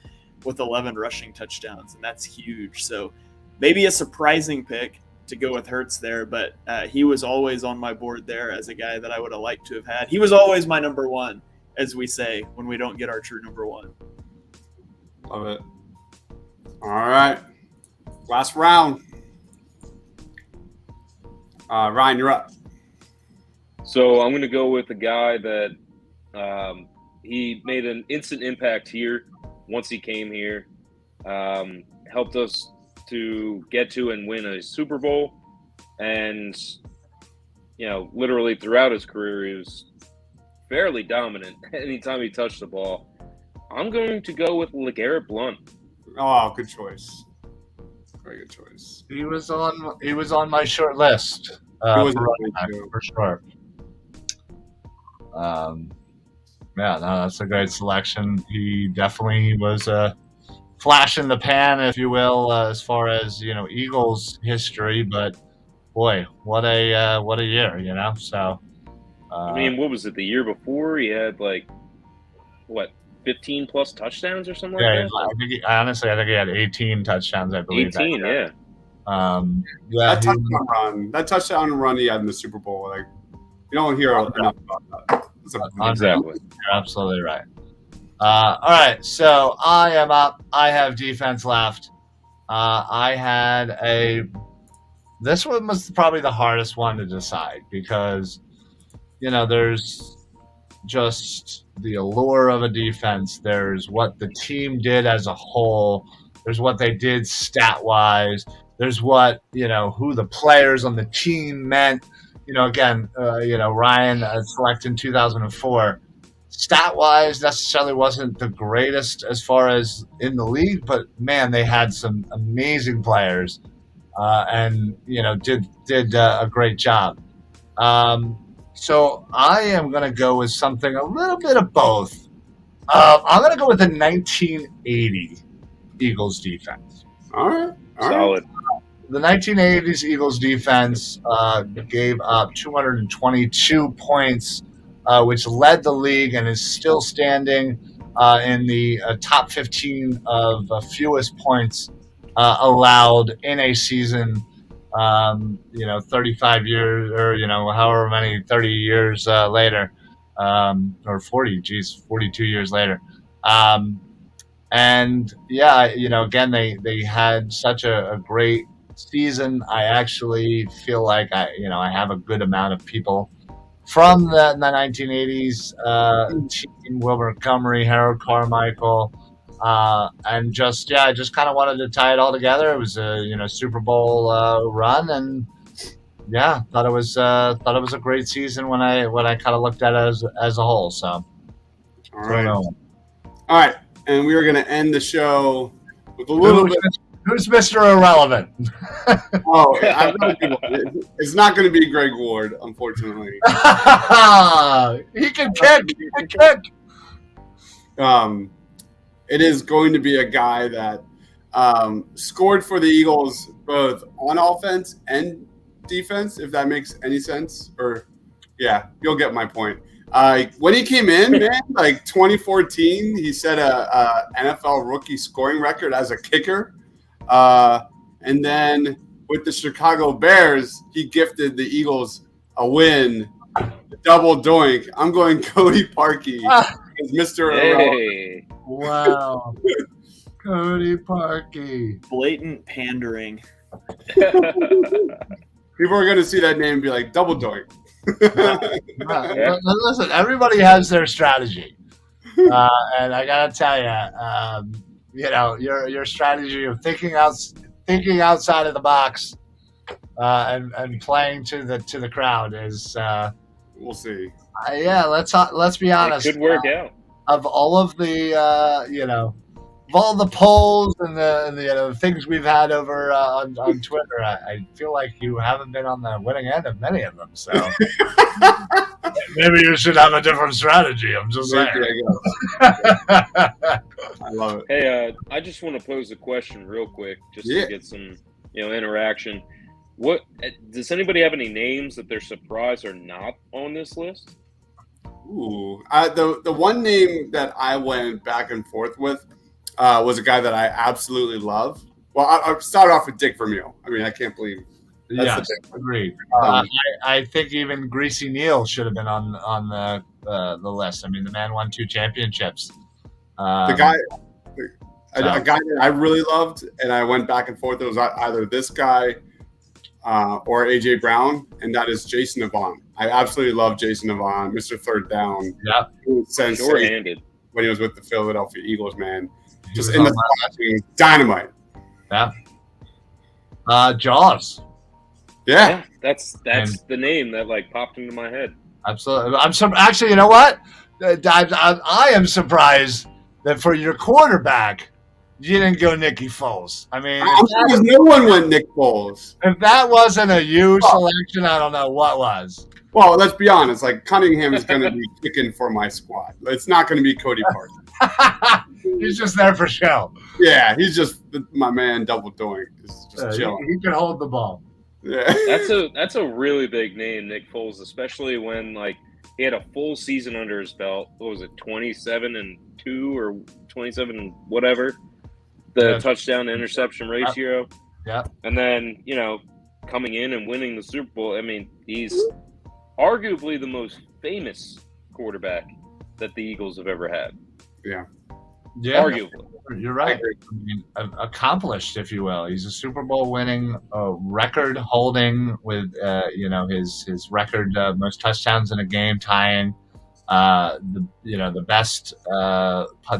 with 11 rushing touchdowns, and that's huge. So maybe a surprising pick to go with Hurts there, but he was always on my board there as a guy that I would have liked to have had. He was always my number one, as we say, when we don't get our true number one. Love it. All right. Last round. Ryan, you're up. So I'm going to go with a guy that he made an instant impact here once he came here. Helped us to get to and win a Super Bowl. And, literally throughout his career, he was fairly dominant anytime he touched the ball. I'm going to go with LeGarrette Blount. Oh, good choice. Very good choice. He was on my short list. He was for sure. That's a great selection. He definitely was a flash in the pan, if you will, as far as Eagles history. But boy, what a year, So what was it? The year before he had 15 plus touchdowns or something yeah, like that? I think he had 18 touchdowns. I believe 18, yeah. That touchdown run he had in the Super Bowl, you don't hear enough about that. Exactly. You're absolutely right. All right, so I am up. I have defense left. This one was probably the hardest one to decide because there's just the allure of a defense. There's what the team did as a whole. There's what they did stat wise. There's what, who the players on the team meant. Again, Ryan selected in 2004. Stat wise, necessarily wasn't the greatest as far as in the league, but man, they had some amazing players, and did a great job. So I am going to go with something a little bit of both. I'm going to go with the 1980 Eagles defense. All right. Solid. The 1980s Eagles defense gave up 222 points, which led the league and is still standing in the top 15 of fewest points allowed in a season. 35 years, or however many 30 years later, or 42 years later. And yeah, again, they had such a great season. I actually feel like I have a good amount of people from the 1980s team: Wilbur Montgomery, Harold Carmichael, and I just kind of wanted to tie it all together. It was a Super Bowl run, and yeah, thought it was a great season when I kind of looked at it as a whole. So, All right. All right, and we are going to end the show with a little bit. Who's Mr. Irrelevant? It's not going to be Greg Ward, unfortunately. He can kick. It is going to be a guy that scored for the Eagles both on offense and defense, if that makes any sense. Or, yeah, you'll get my point. When he came in, man, like 2014, he set a NFL rookie scoring record as a kicker. And then with the Chicago Bears, he gifted the Eagles a win, double doink. I'm going Cody Parkey as Mr. Hey. Wow. Cody Parkey. Blatant pandering. People are going to see that name and be like, double doink. Listen, everybody has their strategy. And I got to tell you, your strategy of thinking outside of the box and playing to the crowd is we'll see. Let's be honest. It could work out. Of all of the of all the polls and the things we've had over on Twitter, I feel like you haven't been on the winning end of many of them. So maybe you should have a different strategy. I'm just saying. I love it. Hey, I just want to pose a question real quick, just to get some interaction. What does anybody have any names that they're surprised are not on this list? Ooh, the one name that I went back and forth with was a guy that I absolutely love. Well, I'll start off with Dick Vermeil. I mean, I can't believe. Yes, agreed. I think even Greasy Neal should have been on the list. I mean, the man won 2 championships. A guy that I really loved, and I went back and forth. It was either this guy or AJ Brown, and that is Jason Avant. I absolutely love Jason Avant, Mr. Third Down. Yeah, Sure-handed when he was with the Philadelphia Eagles, man. Just in the spot, dynamite. Yeah. Jaws. Yeah, that's the name that popped into my head. Absolutely. Actually, you know what? I am surprised that for your quarterback, you didn't go Nicky Foles. I mean, no one went Nick Foles. If that wasn't a huge selection, I don't know what was. Well, let's be honest. Cunningham is going to be kicking for my squad. It's not going to be Cody Parkey. He's just there for show. Yeah, he's just my man. Double doink. Just chilling. He can hold the ball. Yeah, that's a really big name, Nick Foles, especially when he had a full season under his belt. What was it, 27-2 or 27 whatever? The touchdown to interception ratio. Yeah. And then, coming in and winning the Super Bowl. I mean, he's arguably the most famous quarterback that the Eagles have ever had. Yeah. Yeah, arguably. you're right. I mean, accomplished, if you will. He's a Super Bowl winning, record holding with his record most touchdowns in a game, tying the best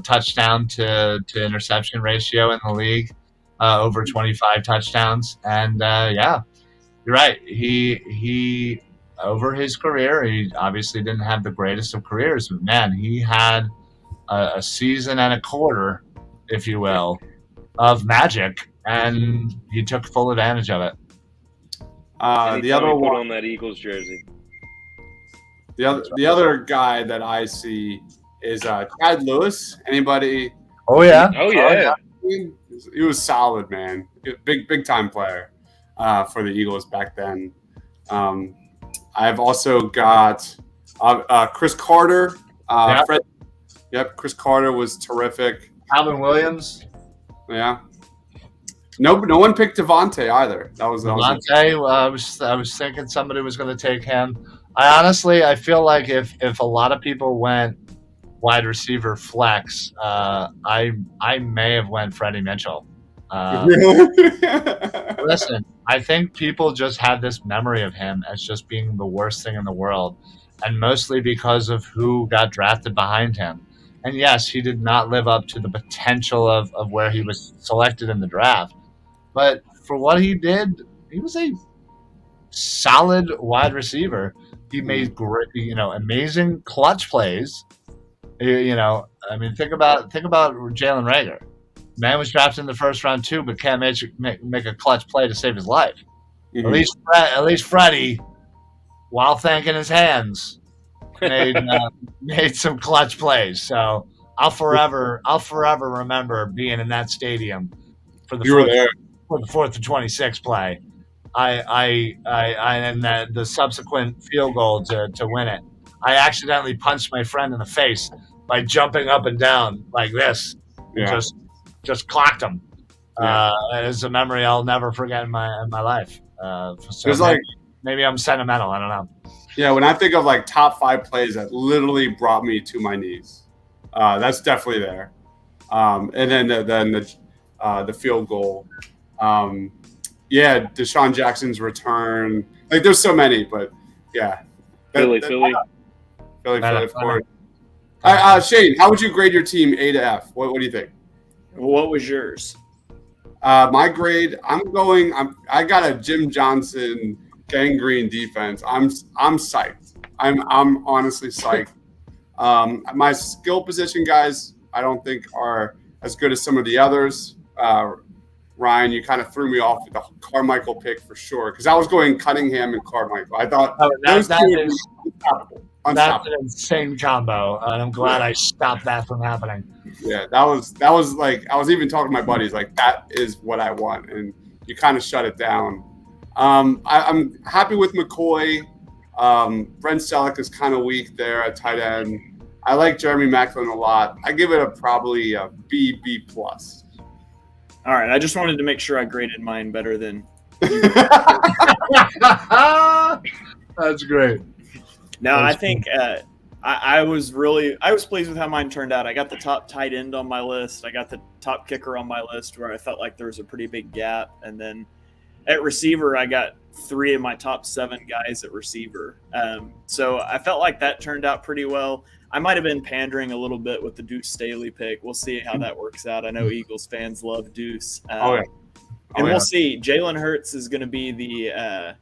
touchdown to interception ratio in the league, over 25 touchdowns. And you're right. He over his career, he obviously didn't have the greatest of careers, but man, he had a season and a quarter, if you will, of magic, and he took full advantage of it. The other put one, on that Eagles jersey. the other guy that I see is Chad Lewis. Anybody? Oh yeah. Oh yeah. He was solid, man. Big time player for the Eagles back then. I've also got Chris Carter. Chris Carter was terrific. Alvin Williams. Yeah. No one picked Devontae either. Devontae. I was thinking somebody was going to take him. I feel like if a lot of people went wide receiver flex, I may have went Freddie Mitchell. Listen, I think people just had this memory of him as just being the worst thing in the world, and mostly because of who got drafted behind him. And yes, he did not live up to the potential of where he was selected in the draft. But for what he did, he was a solid wide receiver. He made great, amazing clutch plays. Think about Jalen Reagor. Man was drafted in the first round too, but can't make a clutch play to save his life. Mm-hmm. At least Freddie, while thanking his hands, made some clutch plays. So I'll forever remember being in that stadium for the 4th and 26 play. And the subsequent field goal to win it. I accidentally punched my friend in the face by jumping up and down like this. Yeah. Just clocked him. Yeah. It's a memory I'll never forget in my life. Maybe I'm sentimental. I don't know. Yeah, when I think of like top 5 plays that literally brought me to my knees, that's definitely there. And then the field goal. Deshaun Jackson's return. Like there's so many, but yeah. Philly. Of course. Shane, how would you grade your team A to F? What do you think? What was yours? My grade, I got a Jim Johnson gangrene defense. I'm psyched. I'm honestly psyched. My skill position guys, I don't think are as good as some of the others. Ryan, you kind of threw me off with the Carmichael pick for sure, because I was going Cunningham and Carmichael. I thought that's an insane combo, and I'm glad I stopped that from happening. Yeah, that was like, I was even talking to my buddies like, that is what I want, and you kind of shut it down. I'm happy with McCoy. Brent Selleck is kind of weak there at tight end. I like Jeremy Maclin a lot. I give it probably a B+. All right, I just wanted to make sure I graded mine better than you. That's great. No, I think I was pleased with how mine turned out. I got the top tight end on my list. I got the top kicker on my list, where I felt like there was a pretty big gap. And then at receiver, I got 3 of my top 7 guys at receiver. So I felt like that turned out pretty well. I might have been pandering a little bit with the Deuce Staley pick. We'll see how that works out. I know Eagles fans love Deuce. We'll see. Jalen Hurts is going to be the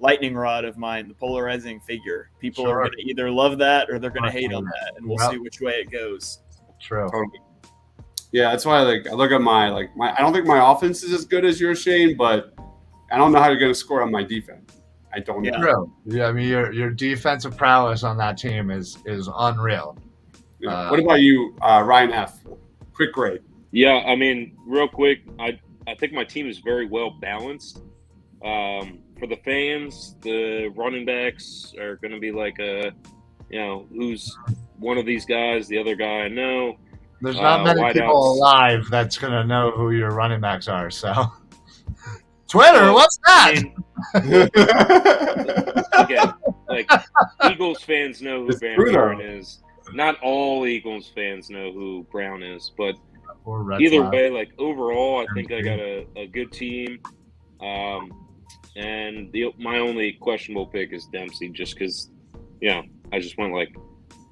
lightning rod of mine, the polarizing figure. People are going to either love that or they're going to hate on that, and we'll see which way it goes. True. Yeah, that's why I look at my I don't think my offense is as good as yours, Shane, but I don't know how you're going to score on my defense. I don't know. True. Yeah, I mean your defensive prowess on that team is unreal. Yeah. What about you, Ryan F? Quick grade. Yeah, I mean, real quick, I think my team is very well balanced. For the fans, the running backs are going to be like who's one of these guys, the other guy I know. There's not many people alive that's going to know who your running backs are, so. Twitter, what's that? Again, like Eagles fans know who Van Buren is. not all Eagles fans know who Brown is, but Or Red either Flag. way, like overall, I think I got a good team. And my only questionable pick is Dempsey, just because, I just went like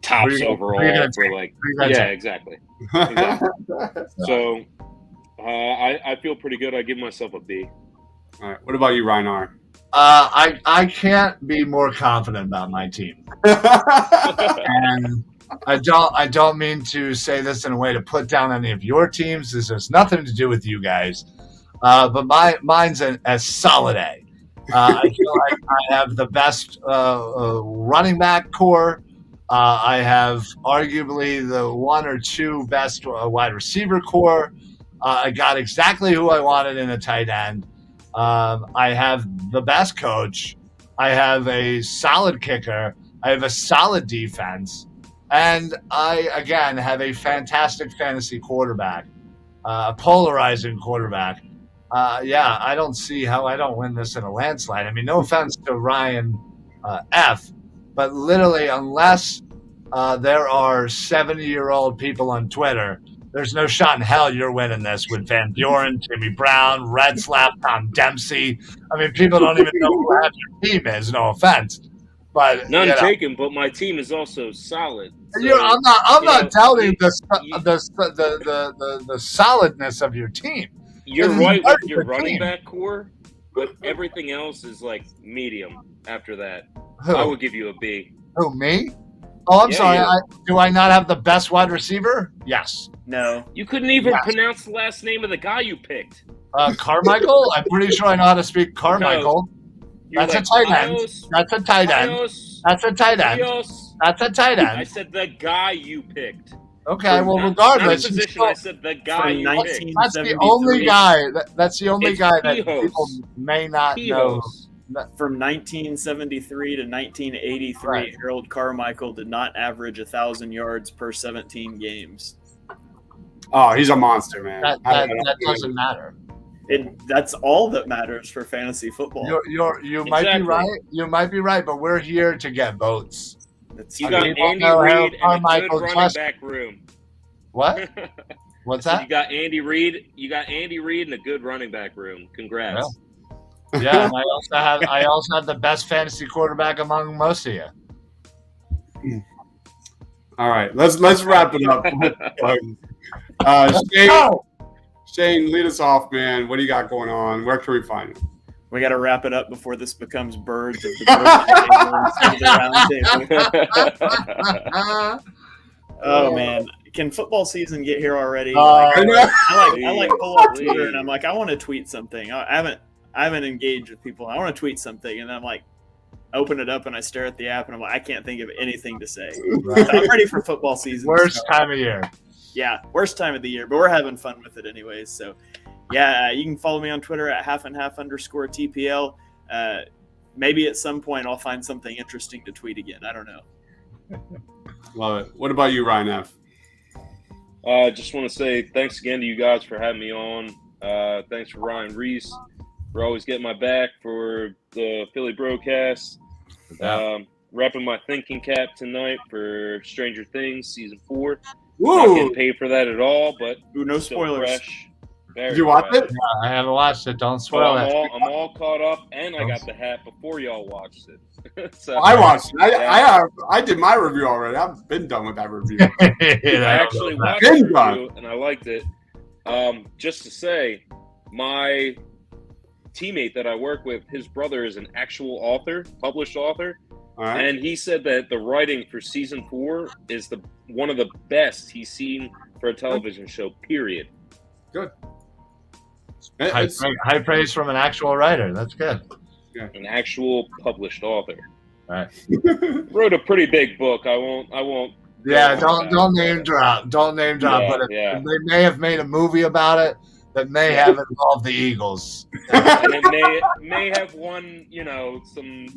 tops overall for like, exactly. So I feel pretty good. I give myself a B. All right. What about you, Reinar? I can't be more confident about my team, and I don't mean to say this in a way to put down any of your teams. This has nothing to do with you guys, but mine's a solid A. I feel like I have the best running back core. I have arguably the one or two best wide receiver core. I got exactly who I wanted in a tight end. I have the best coach. I have a solid kicker. I have a solid defense. And I, again, have a fantastic fantasy quarterback, a polarizing quarterback. I don't see how I don't win this in a landslide. I mean, no offense to Ryan F., but literally, unless there are 70-year-old people on Twitter, there's no shot in hell you're winning this with Van Buren, Jimmy Brown, Red Slap, Tom Dempsey. I mean, people don't even know who half your team is. No offense, but None taken. But my team is also solid. So, I'm not doubting the solidness of your team. You're right with your running back core, but everything else is like medium. After that, I would give you a B. Who, me? Oh, I'm sorry. Do I not have the best wide receiver? Yes. No. You couldn't even pronounce the last name of the guy you picked. Carmichael? I'm pretty sure I know how to speak Carmichael. No, That's a tight end. That's a tight end. That's a tight end. That's a tight end. I said the guy you picked. Okay, well, regardless. Not position, I said the guy you picked. That's the only guy. That's the only guy that people may not know. From 1973 to 1983, Harold Carmichael did not average 1,000 yards per 17 games. Oh, he's a monster, man. That doesn't matter. That's all that matters for fantasy football. You might be right. You might be right, but we're here to get votes. You got Andy Reid and a good running back room. What? What's that? You got Andy Reid. You got Andy Reid and a good running back room. Congrats. Yeah, and I also have the best fantasy quarterback among most of you. All right, let's wrap it up. Shane, lead us off, man. What do you got going on? Where can we find you? We got to wrap it up before this becomes birds of the round table. Oh man, can football season get here already? I like pull up Twitter and I'm like, I want to tweet something. I haven't engaged with people. I want to tweet something, and I'm like, open it up and I stare at the app and I'm like, I can't think of anything to say. Right. So I'm ready for football season. Worst time of year. Yeah, worst time of the year, but we're having fun with it anyways. So, yeah, you can follow me on Twitter at @halfandhalf_TPL. Maybe at some point I'll find something interesting to tweet again. I don't know. Love it. What about you, Ryan F.? Just want to say thanks again to you guys for having me on. Thanks for Ryan Reese for always getting my back for the Philly broadcast. Wrapping my thinking cap tonight for Stranger Things season 4. Not getting paid for that at all, but no spoilers. Fresh. Did you watch it? Yeah, I haven't watched it. Don't spoil it. I'm all caught up, and I got the hat before y'all watched it. So, I watched it. I did my review already. I've been done with that review. I actually watched the review, and I liked it. Just to say, my teammate that I work with, his brother is an actual author, published author. Right. And he said that the writing for season 4 is one of the best he's seen for a television show, period. Good. High praise from an actual writer. That's good. Yeah. An actual published author. Right. Wrote a pretty big book. I won't. Yeah, don't name drop. Don't name drop. Yeah, but yeah. They may have made a movie about it that may have involved the Eagles. And it may have won, some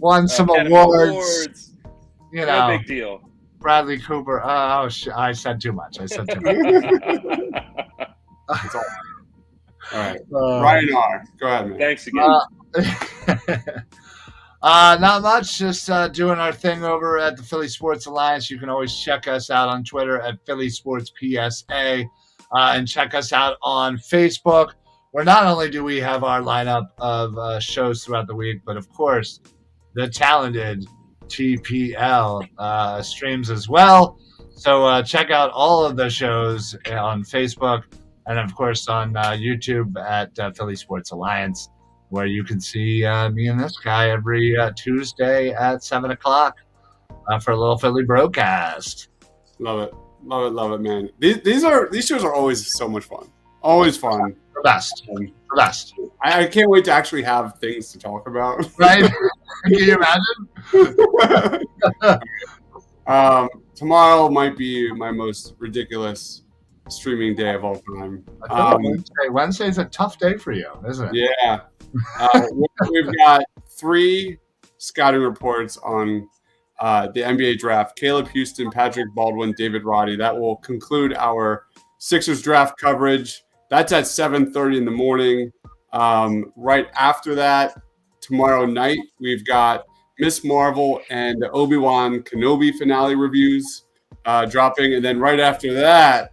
awards. No big deal. Bradley Cooper. I said too much. All right. Ryan R. Go ahead, man. Thanks again. Not much. Just doing our thing over at the Philly Sports Alliance. You can always check us out on Twitter at Philly Sports PSA, and check us out on Facebook, where not only do we have our lineup of shows throughout the week, but of course the talented TPL streams as well. So check out all of the shows on Facebook and of course on YouTube at Philly Sports Alliance, where you can see me and this guy every Tuesday at 7 o'clock for a little Philly broadcast. Love it, man. These shows are always so much fun. Always fun. The best. The best. I can't wait to actually have things to talk about. Right? Can you imagine? Tomorrow might be my most ridiculous streaming day of all time. I feel like Wednesday's a tough day for you, isn't it? Yeah. We've got 3 scouting reports on the NBA draft. Caleb Houston, Patrick Baldwin, David Roddy. That will conclude our Sixers draft coverage. That's at 7:30 in the morning. Right after that, tomorrow night, we've got Miss Marvel and the Obi-Wan Kenobi finale reviews dropping. And then right after that,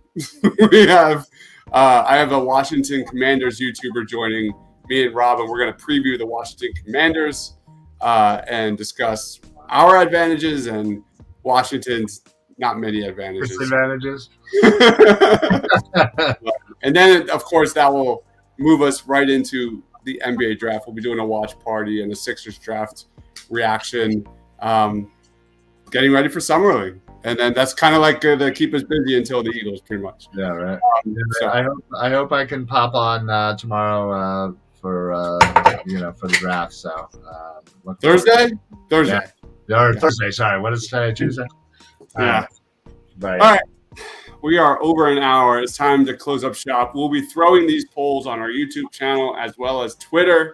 I have a Washington Commanders YouTuber joining me and Rob, and we're going to preview the Washington Commanders and discuss our advantages and Washington's not many advantages. Disadvantages. And then, of course, that will move us right into the NBA draft. We'll be doing a watch party and a Sixers draft reaction, getting ready for Summer League. And then that's kind of like to keep us busy until the Eagles, pretty much. Yeah, right. So. I hope I can pop on tomorrow for the draft. So Thursday. Yeah. Or Thursday. Sorry, what is today? Tuesday. Yeah. But, All right. We are over an hour. It's time to close up shop. We'll be throwing these polls on our YouTube channel as well as Twitter.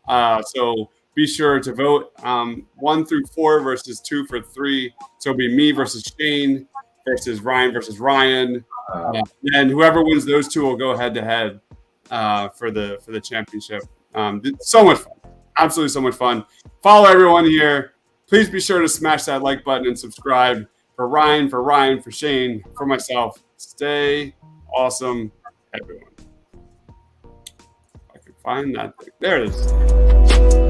So be sure to vote 1 through 4 versus 2 for 3. So it'll be me versus Shane versus Ryan versus Ryan. And whoever wins those 2 will go head to head for the championship. So much fun. Absolutely so much fun. Follow everyone here. Please be sure to smash that like button and subscribe. For Ryan, for Shane, for myself, stay awesome, everyone. If I can find that thing. There it is.